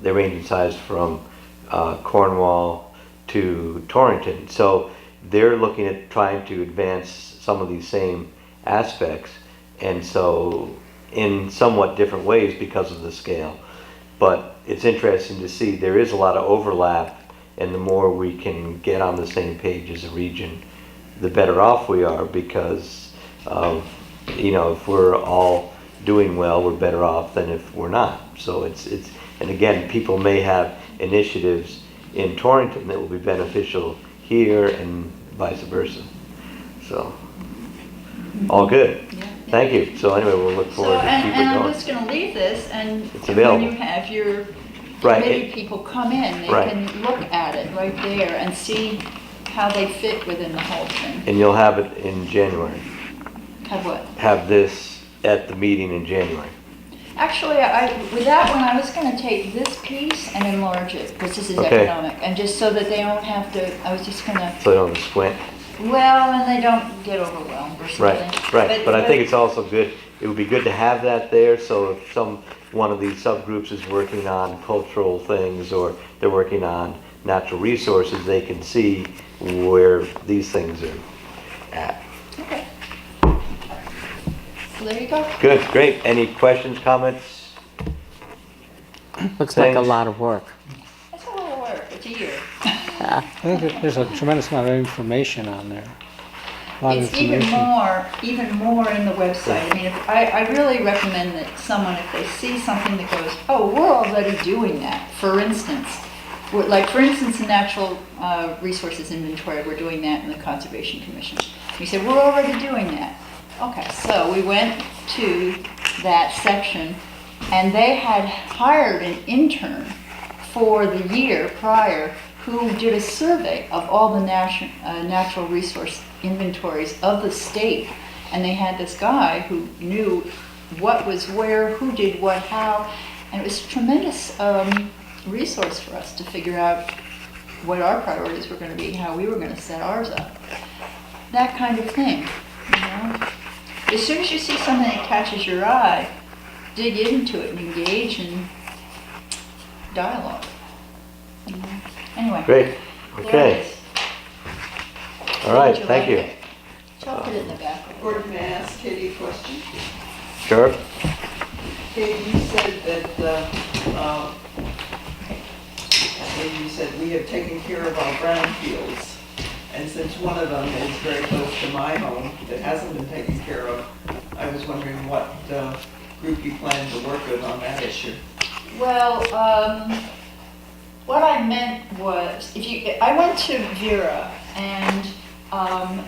they range in size from Cornwall to Torrington. So they're looking at trying to advance some of these same aspects, and so in somewhat different ways because of the scale. But it's interesting to see there is a lot of overlap, and the more we can get on the same page as a region, the better off we are, because you know, if we're all doing well, we're better off than if we're not. So and again, people may have initiatives in Torrington that will be beneficial here and vice versa. So all good. Yeah. Thank you. So anyway, we'll look forward to keep it And I'm going. just going to leave this, and It's when available. you have your Right, committee people come in, they Right. can look at it right there and see how they fit within the whole thing. And you'll have it in January. Have what? Have this at the meeting in January. Actually, with that one, I was going to take this piece and enlarge it, because this is Okay. economic, and just so that they don't have to, I was just going to, So they don't squint. well, and they don't get overwhelmed or something. Right. But I think it's also good, it would be good to have that there, so if one of these subgroups is working on cultural things, or they're working on natural resources, they can see where these things are at. Okay. So there you go. Good, great. Any questions, comments? Looks like a Thanks. lot of work. That's a lot of work. It's a year. I think that there's a tremendous amount of information on there. A lot of It's even more in the website. I mean, I really recommend that someone, if they see something that goes, oh, we're already doing that, for instance. Like, for instance, in natural resources inventory, we're doing that in the Conservation Commission. We said, we're already doing that. Okay, so we went to that section, and they had hired an intern for the year prior who did a survey of all the natural resource inventories of the state. And they had this guy who knew what was where, who did what, how, and it was a tremendous resource for us to figure out what our priorities were going to be, how we were going to set ours up. That kind of thing, you know? As soon as you see something that catches your eye, dig into it and engage in dialogue. You know? Anyway. Great, there it okay. is. All right, Did you thank like you. it? So I'll put it in the back. Gordon, may I ask Katie a question? Sure. Katie, you said that, you said we have taken care of our brownfields. And since one of them is very close to my home that hasn't been taken care of, I was wondering what group you plan to work with on that issue. Well, what I meant was, I went to Vera, and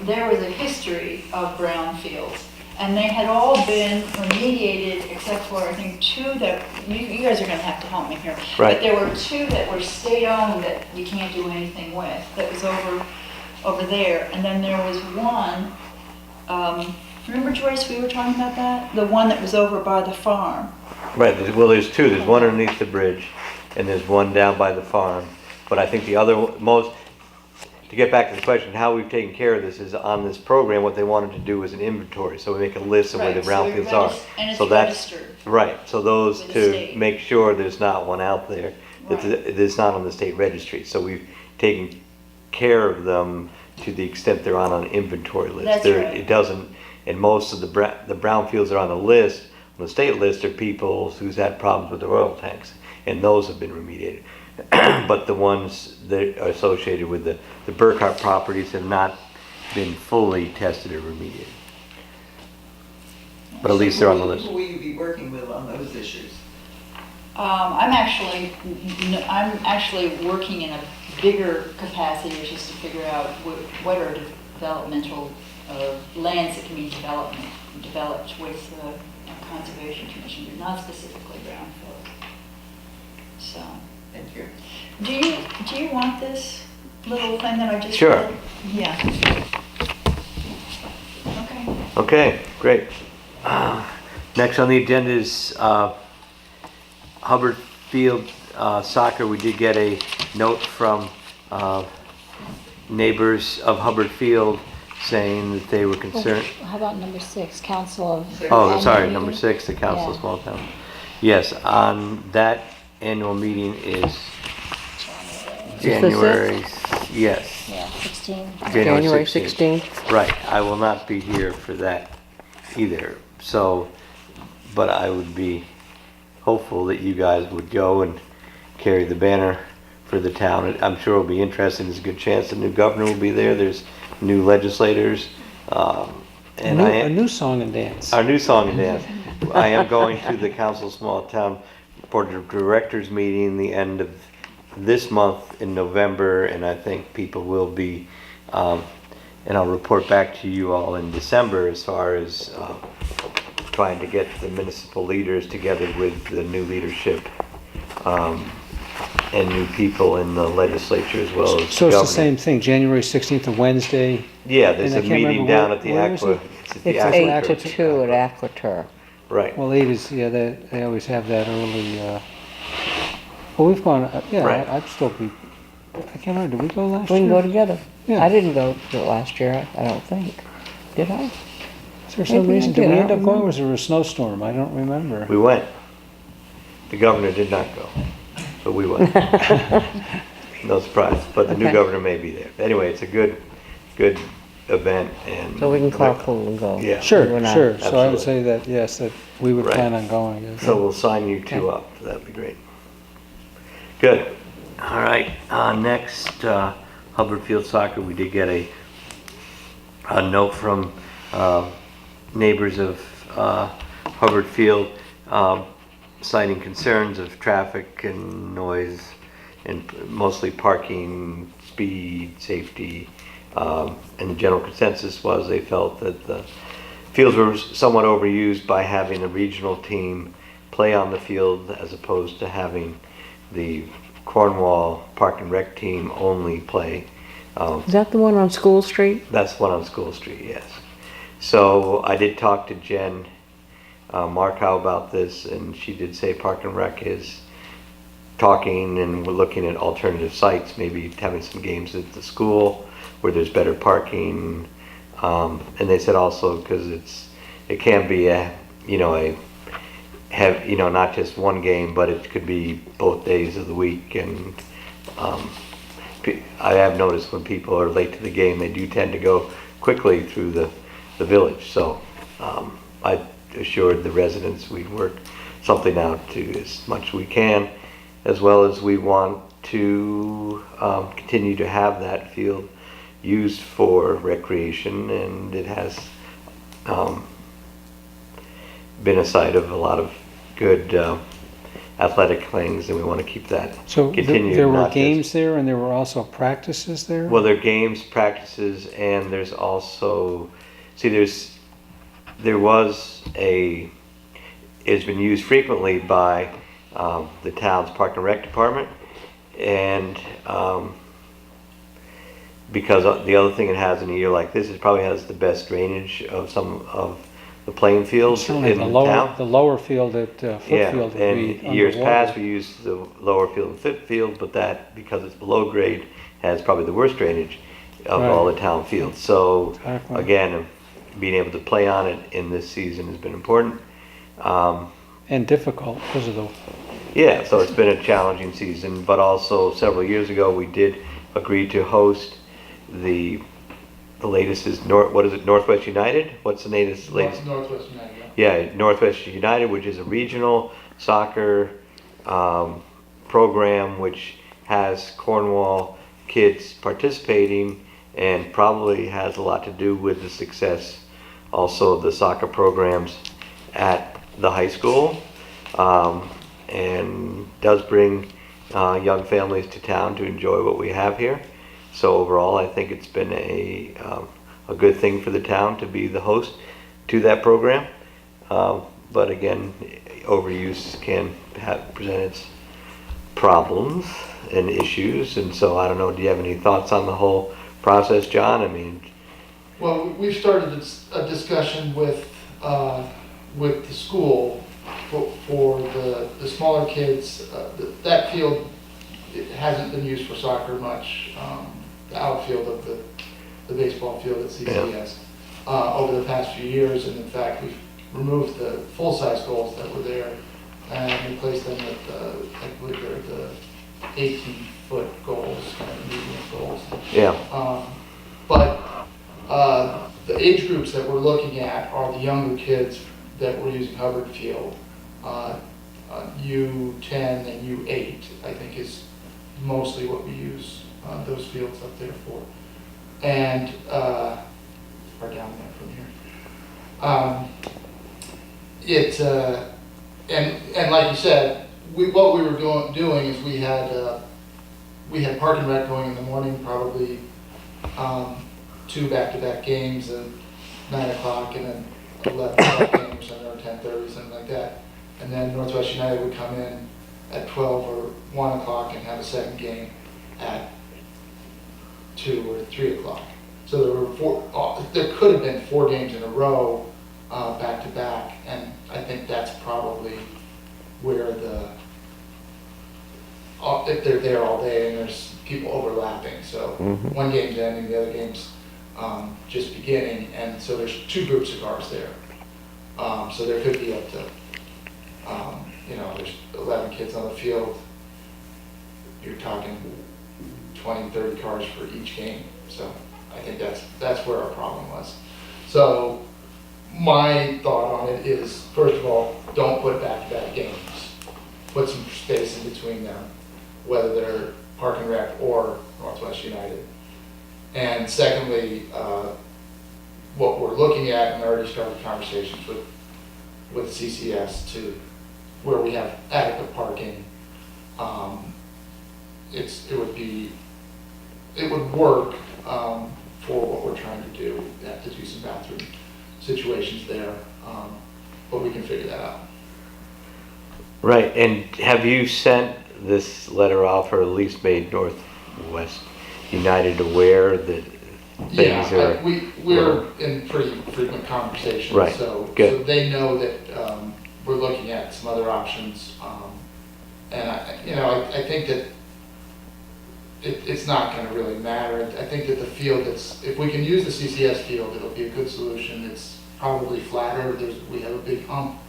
there was a history of brownfields, and they had all been remediated except for, I think, two that, you guys are gonna have to help me here. Right. But there were two that were state-owned that you can't do anything with, that was over there, and then there was one, remember Joyce, we were talking about that? The one that was over by the farm. Right, well, there's two. There's one underneath the bridge, and there's one down by the farm. But I think the other, to get back to the question, how we've taken care of this is on this program, what they wanted to do was an inventory. So we make a list of where the Right, so brownfields are. and it's So that's registered. right. So those with the to state. make sure there's not one out there that Right. it's not on the state registry. So we've taken care of them to the extent they're on an inventory list. That's There- right. It doesn't, and most of the brownfields are on the list, on the state list are people who's had problems with their oil tanks, and those have been remediated. But the ones that are associated with the Burkhart properties have not been fully tested or remediated. But at least they're on the list. Who will you be working with on those issues? I'm actually working in a bigger capacity, which is to figure out what are developmental lands that can be developed with the Conservation Commission, but not specifically brownfield. So, Thank you. do you want this little thing that I just Sure. read? Yeah. Okay. Okay, great. Next on the agenda is Hubbard Field soccer. We did get a note from neighbors of Hubbard Field saying that they were concerned. How about number 6, Council of? Oh, Annual sorry, Meeting? number 6, the Council of Yeah. Small Town. Yes, on that annual meeting is January, yes, Yeah, 16. January 16th. 16th. Right, I will not be here for that either, so, but I would be hopeful that you guys would go and carry the banner for the town. I'm sure it'll be interesting, there's a good chance the new governor will be there, there's new legislators, and A new song and dance. our new song and dance. I am going to the Council of Small Town Board of Directors meeting the end of this month in November, and I think people will be, and I'll report back to you all in December as far as trying to get the municipal leaders together with the new leadership and new people in the legislature as well as So the it's the governor. same thing, January 16th, a Wednesday. Yeah, there's And I a can't meeting remember down where- at the where is Aqua. it? At the It's Aqua 8 to Church. 2 at Aquatur. Right. Well, 8 is, yeah, they always have that early, well, we've gone, yeah, Right. I'd still be, I can't remember, did we go last We year? can go together. Yeah. I didn't go to it last year, I don't think. Did I? Is there some Maybe I reason, did, did we I end don't up going, or remember. was there a snowstorm? I don't remember. We went. The governor did not go, but we went. No surprise, but the new Okay. governor may be there. Anyway, it's a good event and. So we can carpool and go. Yeah. Sure, You and I. sure, so I Absolutely. would say that, yes, that we would Right. plan on going. yes. So we'll sign you two up, that'd be great. Good, all right, next, Hubbard Field Soccer, we did get a note from, neighbors of, Hubbard Field, citing concerns of traffic and noise and mostly parking, speed, safety, and the general consensus was they felt that the fields were somewhat overused by having a regional team play on the field as opposed to having the Cornwall Park and Rec team only play. Is that the one on School Street? That's one on School Street, yes. So I did talk to Jen Markow about this, and she did say Park and Rec is talking and we're looking at alternative sites, maybe having some games at the school where there's better parking. And they said also because it can be not just one game, but it could be both days of the week. And I have noticed when people are late to the game, they do tend to go quickly through the village. So I assured the residents we'd work something out to as much as we can, as well as we want to continue to have that field used for recreation, and it has been a site of a lot of good athletic things, and we want to keep that So continued. there were not just- games there and there were also practices there? Well, there are games, practices, and there's also, it's been used frequently by the town's Park and Rec department, and because the other thing it has in a year like this, it probably has the best drainage of some of the playing fields in Certainly town. the lower field at Footfield would be and years underwater. past, we used the lower field and fifth field, but that, because it's below grade, has probably the worst drainage. of all the Right. town fields. So Exactly. again, being able to play on it in this season has been important. And difficult because of the, Yeah, so it's been a challenging season, but also several years ago, we did agree to host the latest is what is it, Northwest United? What's the latest? Northwest United, yeah. Yeah, Northwest United, which is a regional soccer program which has Cornwall kids participating and probably has a lot to do with the success also of the soccer programs at the high school, and does bring young families to town to enjoy what we have here. So overall, I think it's been a good thing for the town to be the host to that program. But again, overuse can present its problems and issues. And so I don't know, do you have any thoughts on the whole process, John? I mean, Well, we've started a discussion with the school for the smaller kids. That field, it hasn't been used for soccer much, the outfield of the baseball field at CCS, over the past few years. And in fact, we've removed the full-size goals that were there and replaced them with, I believe they're the 18-foot goals, kind of medium goals. yeah, But the age groups that we're looking at are the younger kids that we're using Hubbard Field. U10 and U8, I think, is mostly what we use those fields up there for. And, or down there from here. And like you said, what we were doing is we had Park and Rec going in the morning, probably 2 back-to-back games at 9 o'clock and then 11 o'clock game or something, or 10:30, something like that. And then Northwest United would come in at 12 or 1 o'clock and have a second game at 2 or 3 o'clock. So there were there could have been 4 games in a row, back-to-back, and I think that's probably where if they're there all day and there's people overlapping, so one game's ending, the other game's just beginning, and so there's 2 groups of cars there. So there could be up to, there's 11 kids on the field. You're talking 20, 30 cars for each game. So I think that's where our problem was. So my thought on it is, first of all, don't put back-to-back games. Put some space in between them, whether they're Park and Rec or Northwest United. And secondly, what we're looking at, and I already started conversations with CCS to where we have adequate parking. It would work for what we're trying to do. We have to do some bathroom situations there, but we can figure that out. right. And have you sent this letter off, or at least made Northwest United aware that things are? We're in pretty frequent conversations. Right. So Good. they know that we're looking at some other options. And I think that it's not going to really matter. I think that the field if we can use the CCS field, it'll be a good solution. It's probably flatter. We have a big hump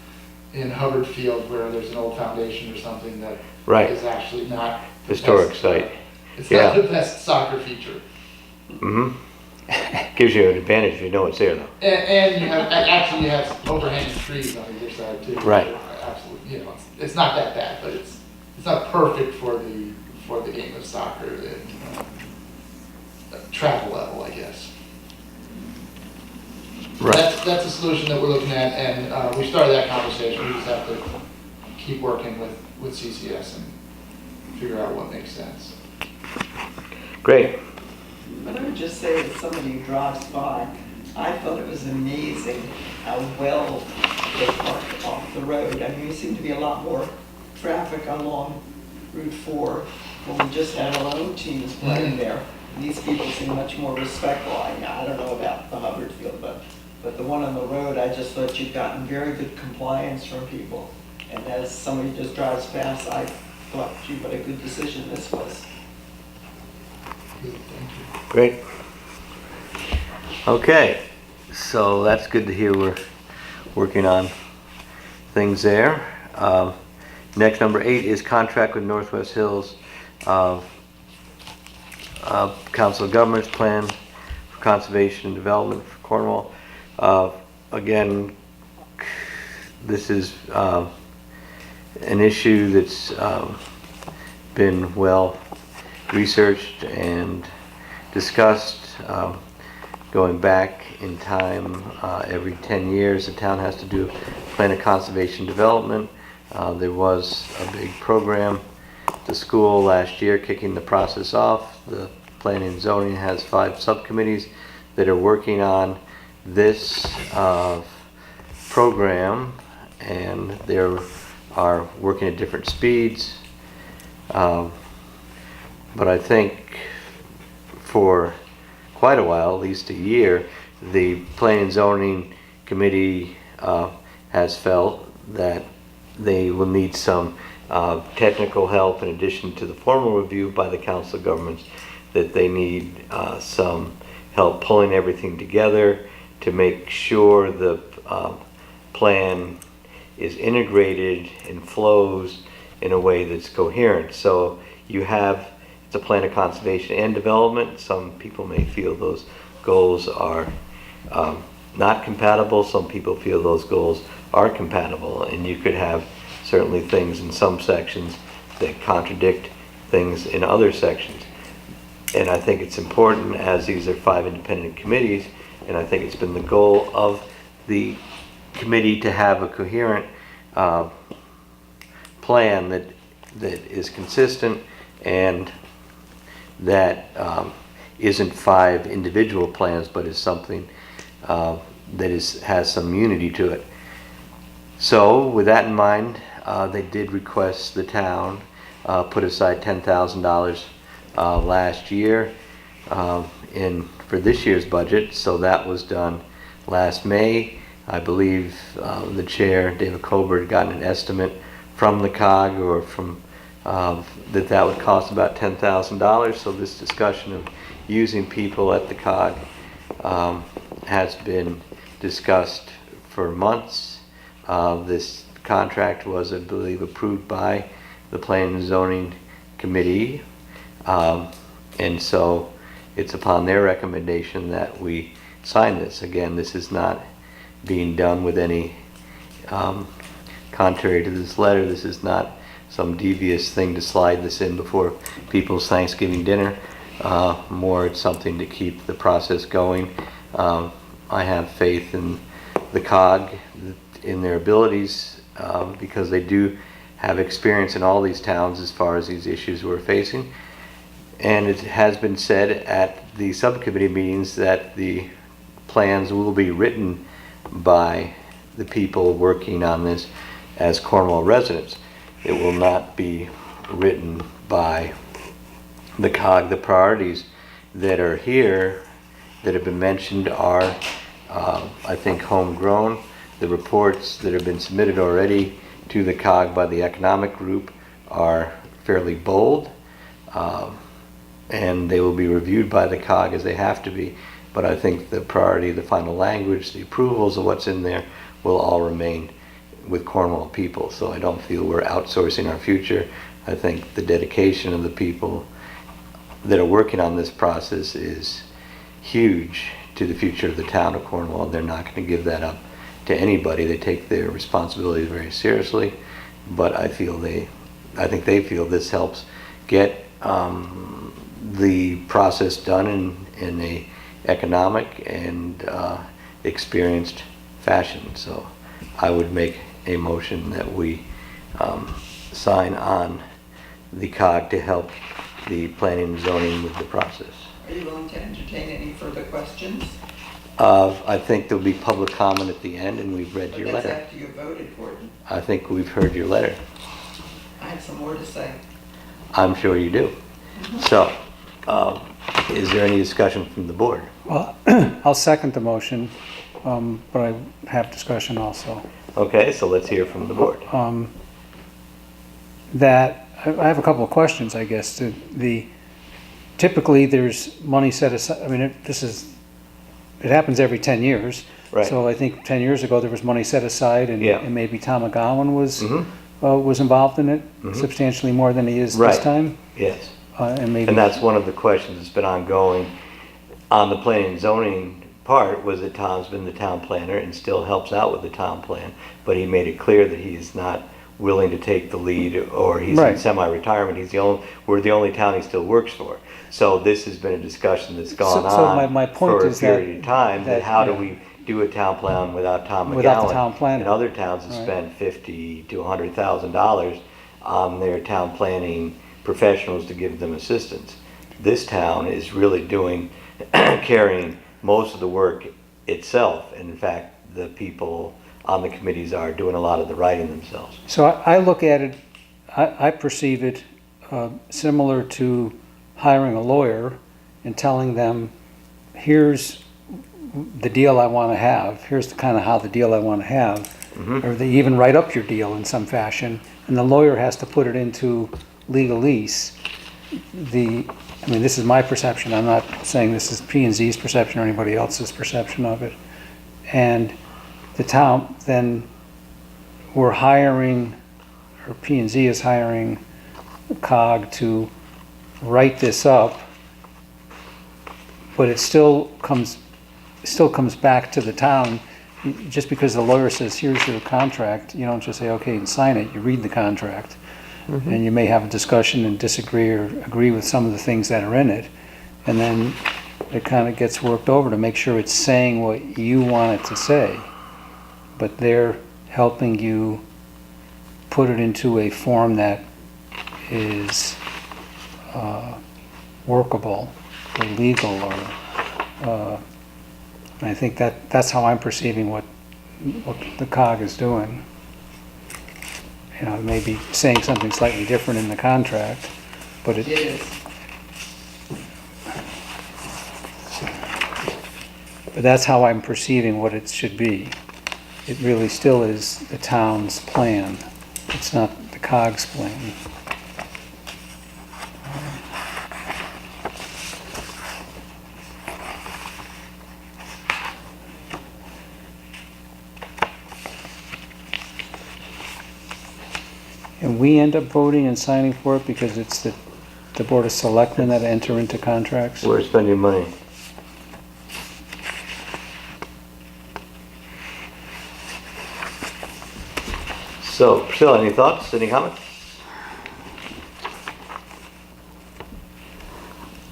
in Hubbard Field where there's an old foundation or something that Right. is actually not the Historic best, site. It's Yeah. not the best soccer feature. Gives you an advantage if you know it's there, though. And you have overhanging trees on either side too. Right. Absolutely, it's not that bad, but it's not perfect for the game of soccer at travel level, I guess. Right. That's a solution that we're looking at, and we started that conversation. We just have to keep working with CCS and figure out what makes sense. Great. But I would just say, as somebody who drives by, I thought it was amazing how well they parked off the road. I mean, there seemed to be a lot more traffic along Route 4 when we just had our own teams playing there. These people seem much more respectful. I don't know about the Hubbard Field, but the one on the road, I just thought you'd gotten very good compliance from people. And as somebody who just drives past, I thought, gee, what a good decision this was. Good, thank you. Great. Okay, so that's good to hear we're working on things there. Next, number 8 is contract with Northwest Hills Council of Governments Plan for Conservation and Development for Cornwall. Again, this is an issue that's been well researched and discussed. Going back in time, every 10 years the town has to do a plan of conservation development. There was a big program at the school last year kicking the process off. The planning and zoning has 5 subcommittees that are working on this program, and they are working at different speeds. But I think for quite a while, at least a year, the Planning and Zoning Committee has felt that they will need some technical help in addition to the formal review by the Council of Governments, that they need some help pulling everything together to make sure the plan is integrated and flows in a way that's coherent. So you have a plan of conservation and development. Some people may feel those goals are not compatible. Some people feel those goals are compatible, and you could have certainly things in some sections that contradict things in other sections. And I think it's important, as these are 5 independent committees, and I think it's been the goal of the committee to have a coherent plan that is consistent and that isn't 5 individual plans, but is something that has some unity to it. So with that in mind, they did request the town put aside $10,000 last year for this year's budget. So that was done last May. I believe the chair, David Colbert, had gotten an estimate from the COG or from that would cost about $10,000. So this discussion of using people at the COG has been discussed for months. This contract was, I believe, approved by the Planning and Zoning Committee, and so it's upon their recommendation that we sign this. Again, this is not being done with any contrary to this letter. This is not some devious thing to slide this in before people's Thanksgiving dinner. More, it's something to keep the process going. I have faith in the COG, in their abilities, because they do have experience in all these towns as far as these issues we're facing. And it has been said at the subcommittee meetings that the plans will be written by the people working on this as Cornwall residents. It will not be written by the COG. The priorities that are here that have been mentioned are, I think, homegrown. The reports that have been submitted already to the COG by the economic group are fairly bold, and they will be reviewed by the COG as they have to be. But I think the priority, the final language, the approvals of what's in there will all remain with Cornwall people. So I don't feel we're outsourcing our future. I think the dedication of the people that are working on this process is huge to the future of the town of Cornwall. They're not going to give that up to anybody. They take their responsibilities very seriously, but I think they feel this helps get the process done in a economic and experienced fashion. So I would make a motion that we sign on the COG to help the planning and zoning with the process. Are you willing to entertain any further questions? I think there'll be public comment at the end, and we've read your But that's letter. after you voted for it. I think we've heard your letter. I have some more to say. I'm sure you do. So, is there any discussion from the board? Well, I'll second the motion, but I have discussion also. Okay, so let's hear from the board. I have a couple of questions, I guess. Typically there's money set aside, I mean, it happens every 10 years. Right. So I think 10 years ago, there was money set aside, and Yeah. and maybe Tom McGowan Mhm. was involved in it Mhm. substantially more than he is this Right. time. Yes. And maybe. And that's one of the questions that's been ongoing on the planning and zoning part, was that Tom's been the town planner and still helps out with the town plan, but he made it clear that he's not willing to take the lead, or he's in Right. semi-retirement. We're the only town he still works for. So this has been a discussion that's gone So on my point for a is that- period of time, that that, how do yeah. we do a town plan without Tom McGowan? Without the town planner. And other towns have Right. spent $50,000 to $100,000 on their town planning professionals to give them assistance. This town is really doing, carrying most of the work itself. And in fact, the people on the committees are doing a lot of the writing themselves. So I look at it, I perceive it similar to hiring a lawyer and telling them, here's the deal I want to have, here's the kind of how the deal I want to have. Or they even write up your deal in some fashion, and the lawyer has to put it into legalese. I mean, this is my perception, I'm not saying this is P&Z's perception or anybody else's perception of it. And the town, then we're hiring, or P&Z is hiring COG to write this up, but it still comes back to the town. Just because the lawyer says, here's your contract, you don't just say, okay, and sign it, you read the contract. And you may have a discussion and disagree or agree with some of the things that are in it. And then it kind of gets worked over to make sure it's saying what you want it to say. But they're helping you put it into a form that is workable or legal, or and I think that's how I'm perceiving what the COG is doing. You know, maybe saying something slightly different in the contract, but It is. but that's how I'm perceiving what it should be. It really still is the town's plan. It's not the COG's plan. And we end up voting and signing for it because it's the Board of Selectmen that enter into contracts? We're spending money. So, Priscilla, any thoughts, any comments?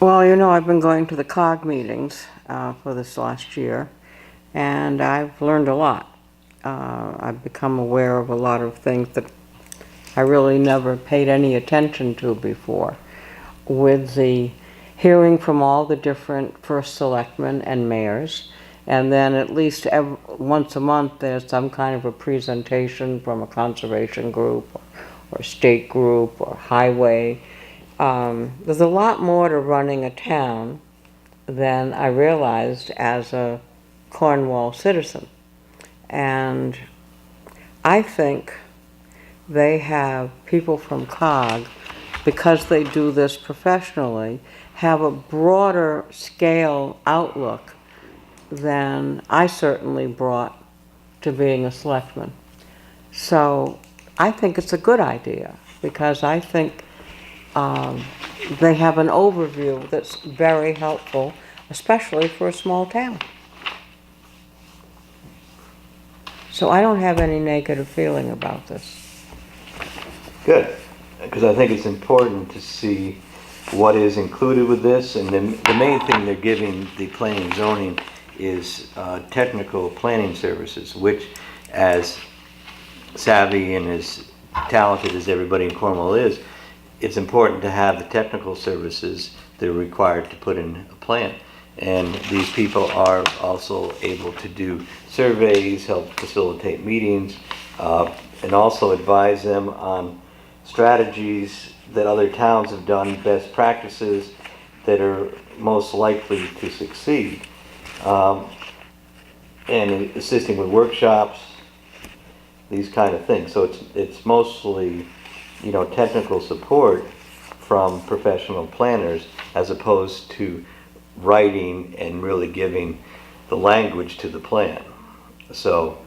Well, you know, I've been going to the COG meetings for this last year, and I've learned a lot. I've become aware of a lot of things that I really never paid any attention to before. With the hearing from all the different first selectmen and mayors, and then at least once a month there's some kind of a presentation from a conservation group or state group or highway. There's a lot more to running a town than I realized as a Cornwall citizen. And I think they have people from COG, because they do this professionally, have a broader scale outlook than I certainly brought to being a selectman. So I think it's a good idea, because I think they have an overview that's very helpful, especially for a small town. So I don't have any negative feeling about this. Good, because I think it's important to see what is included with this, and the main thing they're giving the planning and zoning is technical planning services, which, as savvy and as talented as everybody in Cornwall is, it's important to have the technical services that are required to put in a plan. And these people are also able to do surveys, help facilitate meetings, and also advise them on strategies that other towns have done, best practices that are most likely to succeed, and assisting with workshops, these kind of things. So it's mostly, you know, technical support from professional planners, as opposed to writing and really giving the language to the plan. So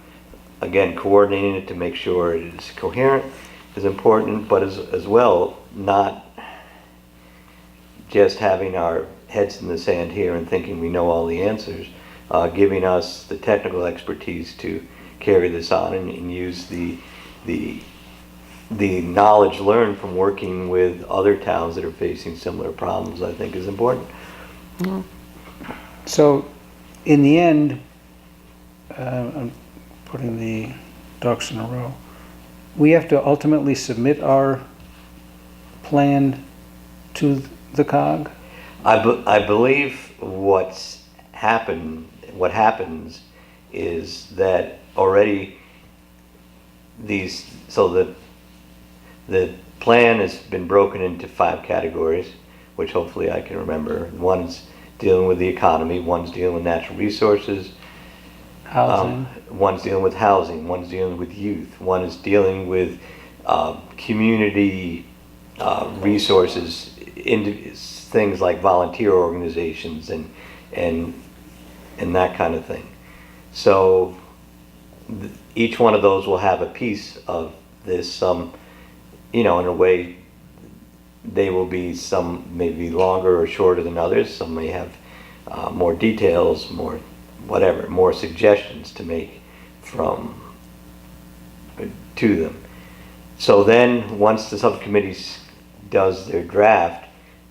again, coordinating it to make sure it is coherent is important, but as well, not just having our heads in the sand here and thinking we know all the answers, giving us the technical expertise to carry this on and use the knowledge learned from working with other towns that are facing similar problems, I think is important. So, in the end, I'm putting the ducks in a row. We have to ultimately submit our plan to the COG? I believe what happens is that already the plan has been broken into 5 categories, which hopefully I can remember. One's dealing with the economy, one's dealing with natural resources, Housing? one's dealing with housing, one's dealing with youth, one is dealing with community resources, things like volunteer organizations and that kind of thing. So each one of those will have a piece of this. In a way, they will be, some may be longer or shorter than others. Some may have more details, more suggestions to make to them. So then, once the subcommittee does their draft,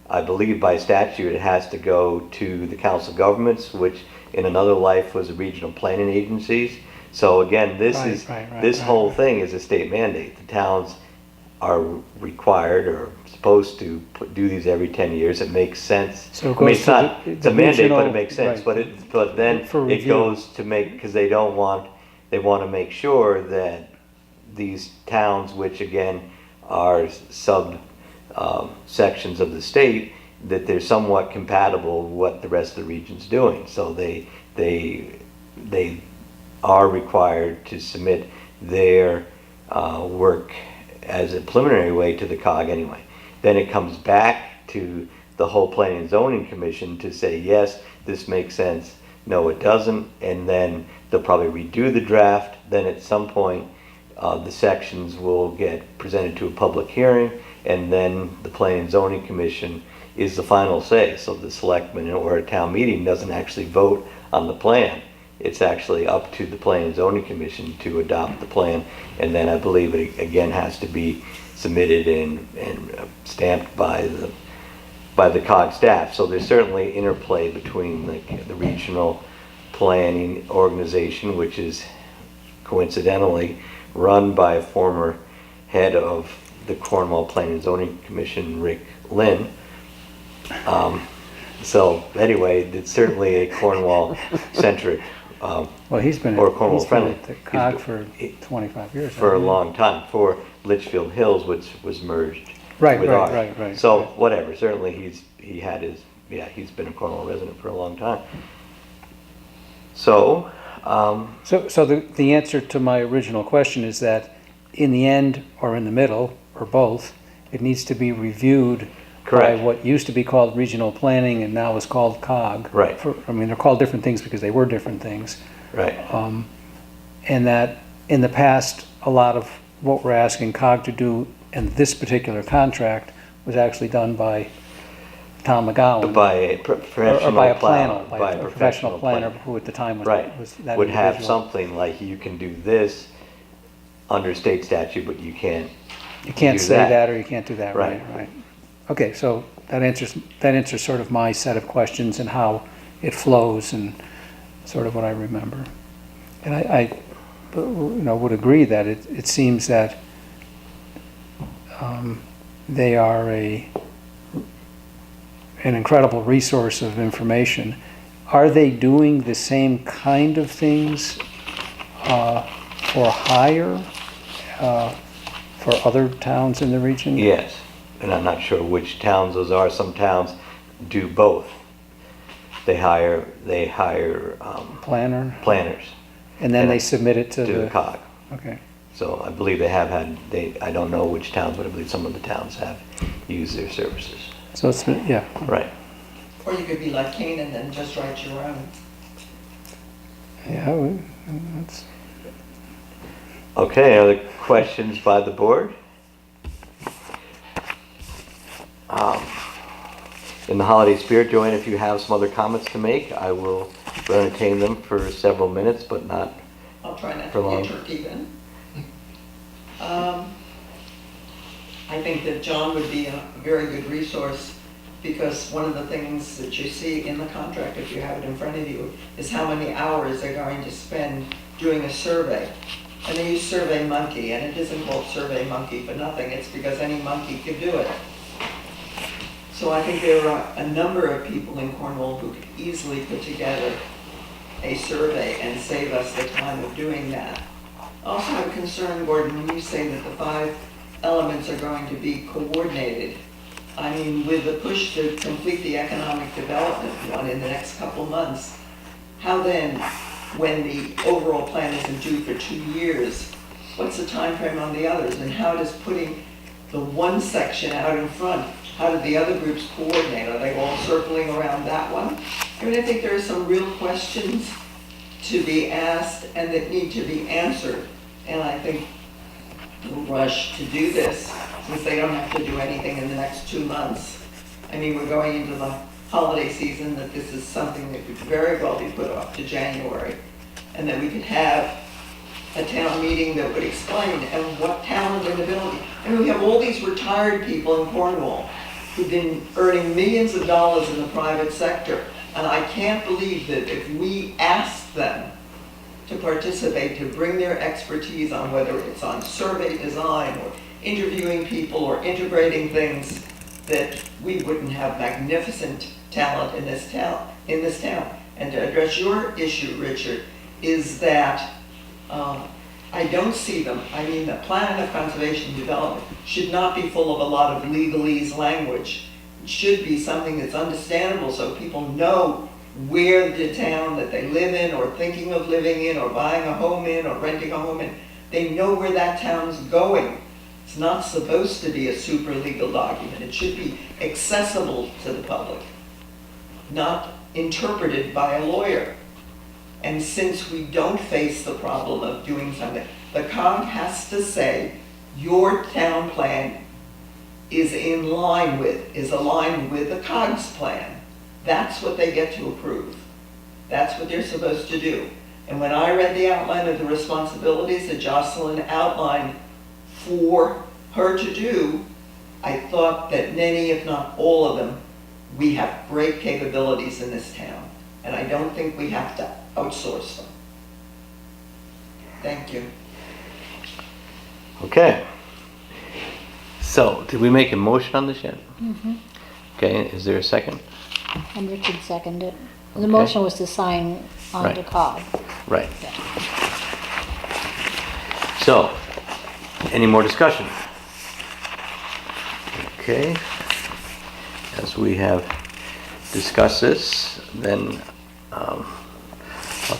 I believe by statute it has to go to the Council of Governments, which in another life was the regional planning agencies. So again, this whole thing is a state mandate. The towns are required or supposed to do these every 10 years. It makes sense. So it goes to it's a mandate, regional, but it makes sense. right. But then For it review. goes to because they want to make sure that these towns, which again are sub sections of the state, that they're somewhat compatible with what the rest of the region's doing. So they are required to submit their work as a preliminary way to the COG anyway. Then it comes back to the whole Planning and Zoning Commission to say, yes, this makes sense, no, it doesn't, and then they'll probably redo the draft. Then at some point, the sections will get presented to a public hearing, and then the Planning and Zoning Commission is the final say. So the selectmen or a town meeting doesn't actually vote on the plan. It's actually up to the Planning and Zoning Commission to adopt the plan, and then I believe it again has to be submitted and stamped by the COG staff. So there's certainly interplay between the regional planning organization, which is coincidentally run by a former head of the Cornwall Planning and Zoning Commission, Rick Lynn. So anyway, it's certainly a Cornwall-centric, Well, he's been or Cornwall friendly. at the COG for 25 years. For a hasn't he? long time, for Litchfield Hills, which was merged Right, with right, ours. right. So right. whatever, certainly he's been a Cornwall resident for a long time. So, So the answer to my original question is that in the end, or in the middle, or both, it needs to be reviewed Correct. by what used to be called regional planning and now is called COG. Right. They're called different things because they were different things. right, And that in the past, a lot of what we're asking COG to do in this particular contract was actually done by Tom McGowan. by a professional Or by a planner, planner, by a professional planner who at the time was Right, that would have individual. something like, you can do this under state statute, but you can't. You can't do say that. that or you can't do that, right, Right. right. Okay, so that answers sort of my set of questions and how it flows and sort of what I remember. And I would agree that it seems that they are an incredible resource of information. Are they doing the same kind of things for hire for other towns in the region? Yes, and I'm not sure which towns those are. Some towns do both. They hire Planner? planners And then And they submit it to to the the, COG. okay. So I believe they have had, I don't know which towns, but I believe some of the towns have used their services. So it's, yeah, Right. Or you could be like Canaan and just write your own. Yeah, that's, Okay, other questions by the board? In the holiday spirit, Joanne, if you have some other comments to make, I will entertain them for several minutes, but not I'll try not For to long. be turkey then. I think that John would be a very good resource, because one of the things that you see in the contract, if you have it in front of you, is how many hours they're going to spend doing a survey. And they use Survey Monkey, and it isn't called Survey Monkey for nothing, it's because any monkey could do it. So I think there are a number of people in Cornwall who could easily put together a survey and save us the time of doing that. Also, I'm concerned, Gordon, when you say that the 5 elements are going to be coordinated. I mean, with the push to complete the economic development one in the next couple months, how then, when the overall plan isn't due for 2 years, what's the time frame on the others? And how does putting the one section out in front, how do the other groups coordinate? Are they all circling around that one? I mean, I think there are some real questions to be asked and that need to be answered. And I think the rush to do this, since they don't have to do anything in the next 2 months. I mean, we're going into the holiday season, that this is something that could very well be put off to January. And that we could have a town meeting that would explain and what talent and ability. I mean, we have all these retired people in Cornwall who've been earning millions of dollars in the private sector. And I can't believe that if we ask them to participate, to bring their expertise on whether it's on survey design or interviewing people or integrating things, that we wouldn't have magnificent talent in this town. And to address your issue, Richard, is that I don't see them. I mean, the plan of conservation and development should not be full of a lot of legalese language. It should be something that's understandable so people know where the town that they live in or thinking of living in or buying a home in or renting a home in, they know where that town's going. It's not supposed to be a super legal document. It should be accessible to the public, not interpreted by a lawyer. And since we don't face the problem of doing something, the COG has to say, your town plan is aligned with the COG's plan. That's what they get to approve. That's what they're supposed to do. And when I read the outline of the responsibilities that Jocelyn outlined for her to do, I thought that many, if not all of them, we have great capabilities in this town. And I don't think we have to outsource them. Thank you. Okay. So, did we make a motion on this yet? Okay, is there a second? And Richard seconded it. The Okay. motion was to sign on Right. the cog. Right. So, any more discussion? Okay. As we have discussed this, then I'll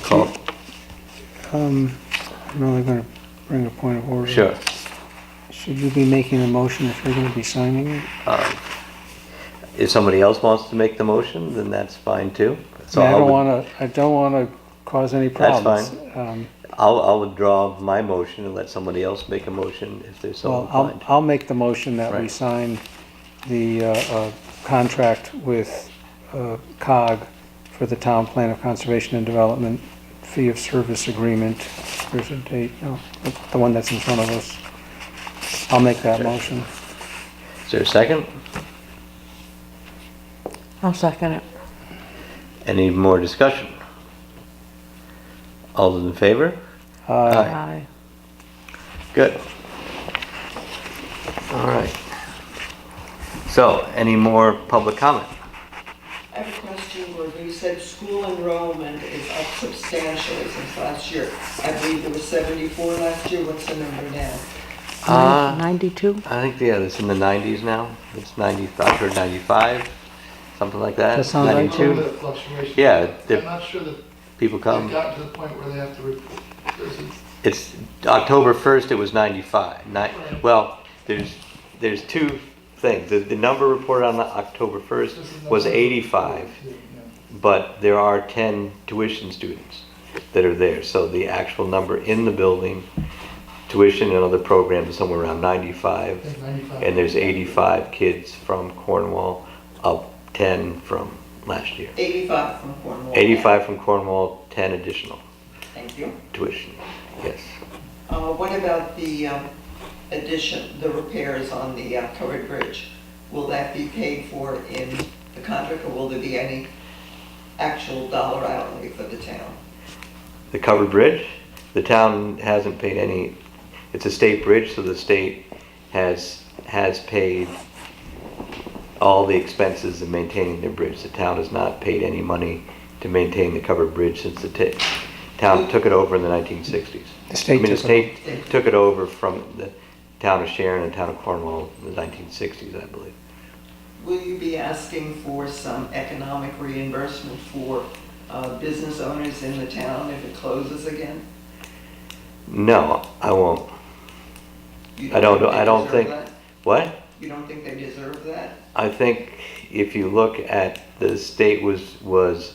call. I'm only gonna bring a point of order. Sure. Should you be making a motion if you're gonna be signing it? If somebody else wants to make the motion, then that's fine too. So I don't wanna cause any That's problems. fine. I'll withdraw my motion and let somebody else make a motion if they're so Well, inclined. I'll make the motion that we Right. sign the contract with COG for the Town Plan of Conservation and Development Fee of Service Agreement. There's a date, no, the one that's in front of us. I'll make that motion. Is there a second? I'll second it. Any more discussion? All those in favor? Aye. Good. All right. So, any more public comment? I have a question, Gordon. You said school enrollment is up substantially since last year. I believe there was 74 last year. What's the number now? 92? I think, yeah, it's in the 90s now. It's 90, I've heard 95, something like that. That sounds right. A 92. little bit of fluctuation. Yeah, I'm not sure that people they've come. gotten to the point where they have to report. It's October 1st, it was 95. Well, there's two things. The number reported on October 1st was 85, but there are 10 tuition students. that are there. So the actual number in the building, tuition and other programs is somewhere around 95. I think 95. And there's 85 kids from Cornwall, up 10 from last year. 85 from Cornwall. 85 from Cornwall, 10 additional Thank you. tuition, yes. What about the addition, the repairs on the covered bridge? Will that be paid for in the contract, or will there be any actual dollar outlay for the town? The covered bridge, the town hasn't paid any, it's a state bridge, so the state has paid all the expenses of maintaining their bridge. The town has not paid any money to maintain the covered bridge since the town took it over in the 1960s. The state I mean, the took it state took it over from the town of Sharon and the town of Cornwall in the 1960s, I believe. Will you be asking for some economic reimbursement for business owners in the town if it closes again? No, I won't. You I don't deserve think- that? What? You don't think they deserve that? I think if you look at the state was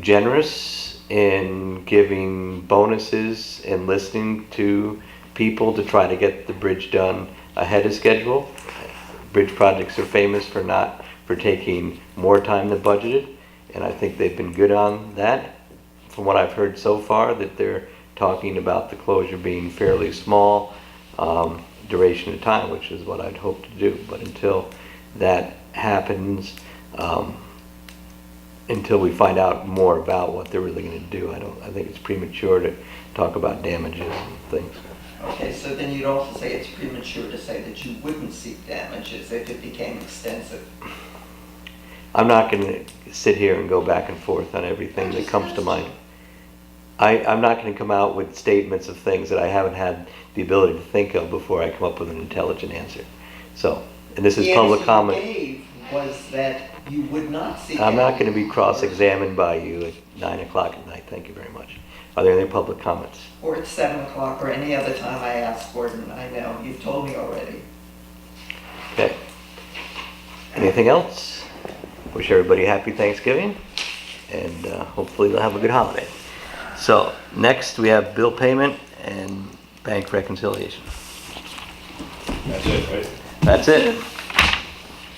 generous in giving bonuses and listening to people to try to get the bridge done ahead of schedule. Bridge projects are famous for taking more time than budgeted, and I think they've been good on that. From what I've heard so far, that they're talking about the closure being fairly small duration of time, which is what I'd hope to do. But until that happens, until we find out more about what they're really going to do, I think it's premature to talk about damages and things. Okay, so then you'd also say it's premature to say that you wouldn't seek damages if it became extensive. I'm not going to sit here and go back and forth on everything that comes to mind. I'm not going to come out with statements of things that I haven't had the ability to think of before I come up with an intelligent answer. So, and this is public comment. The answer you gave was that you would not seek. I'm not going to any be cross-examined by you at 9 o'clock at night. Thank you very much. Are there any public comments? Or at 7 o'clock, or any other time I ask for it, and I know, you've told me already. Okay. Anything else? Wish everybody a happy Thanksgiving, and hopefully they'll have a good holiday. So, next we have bill payment and bank reconciliation. That's it, right? That's it.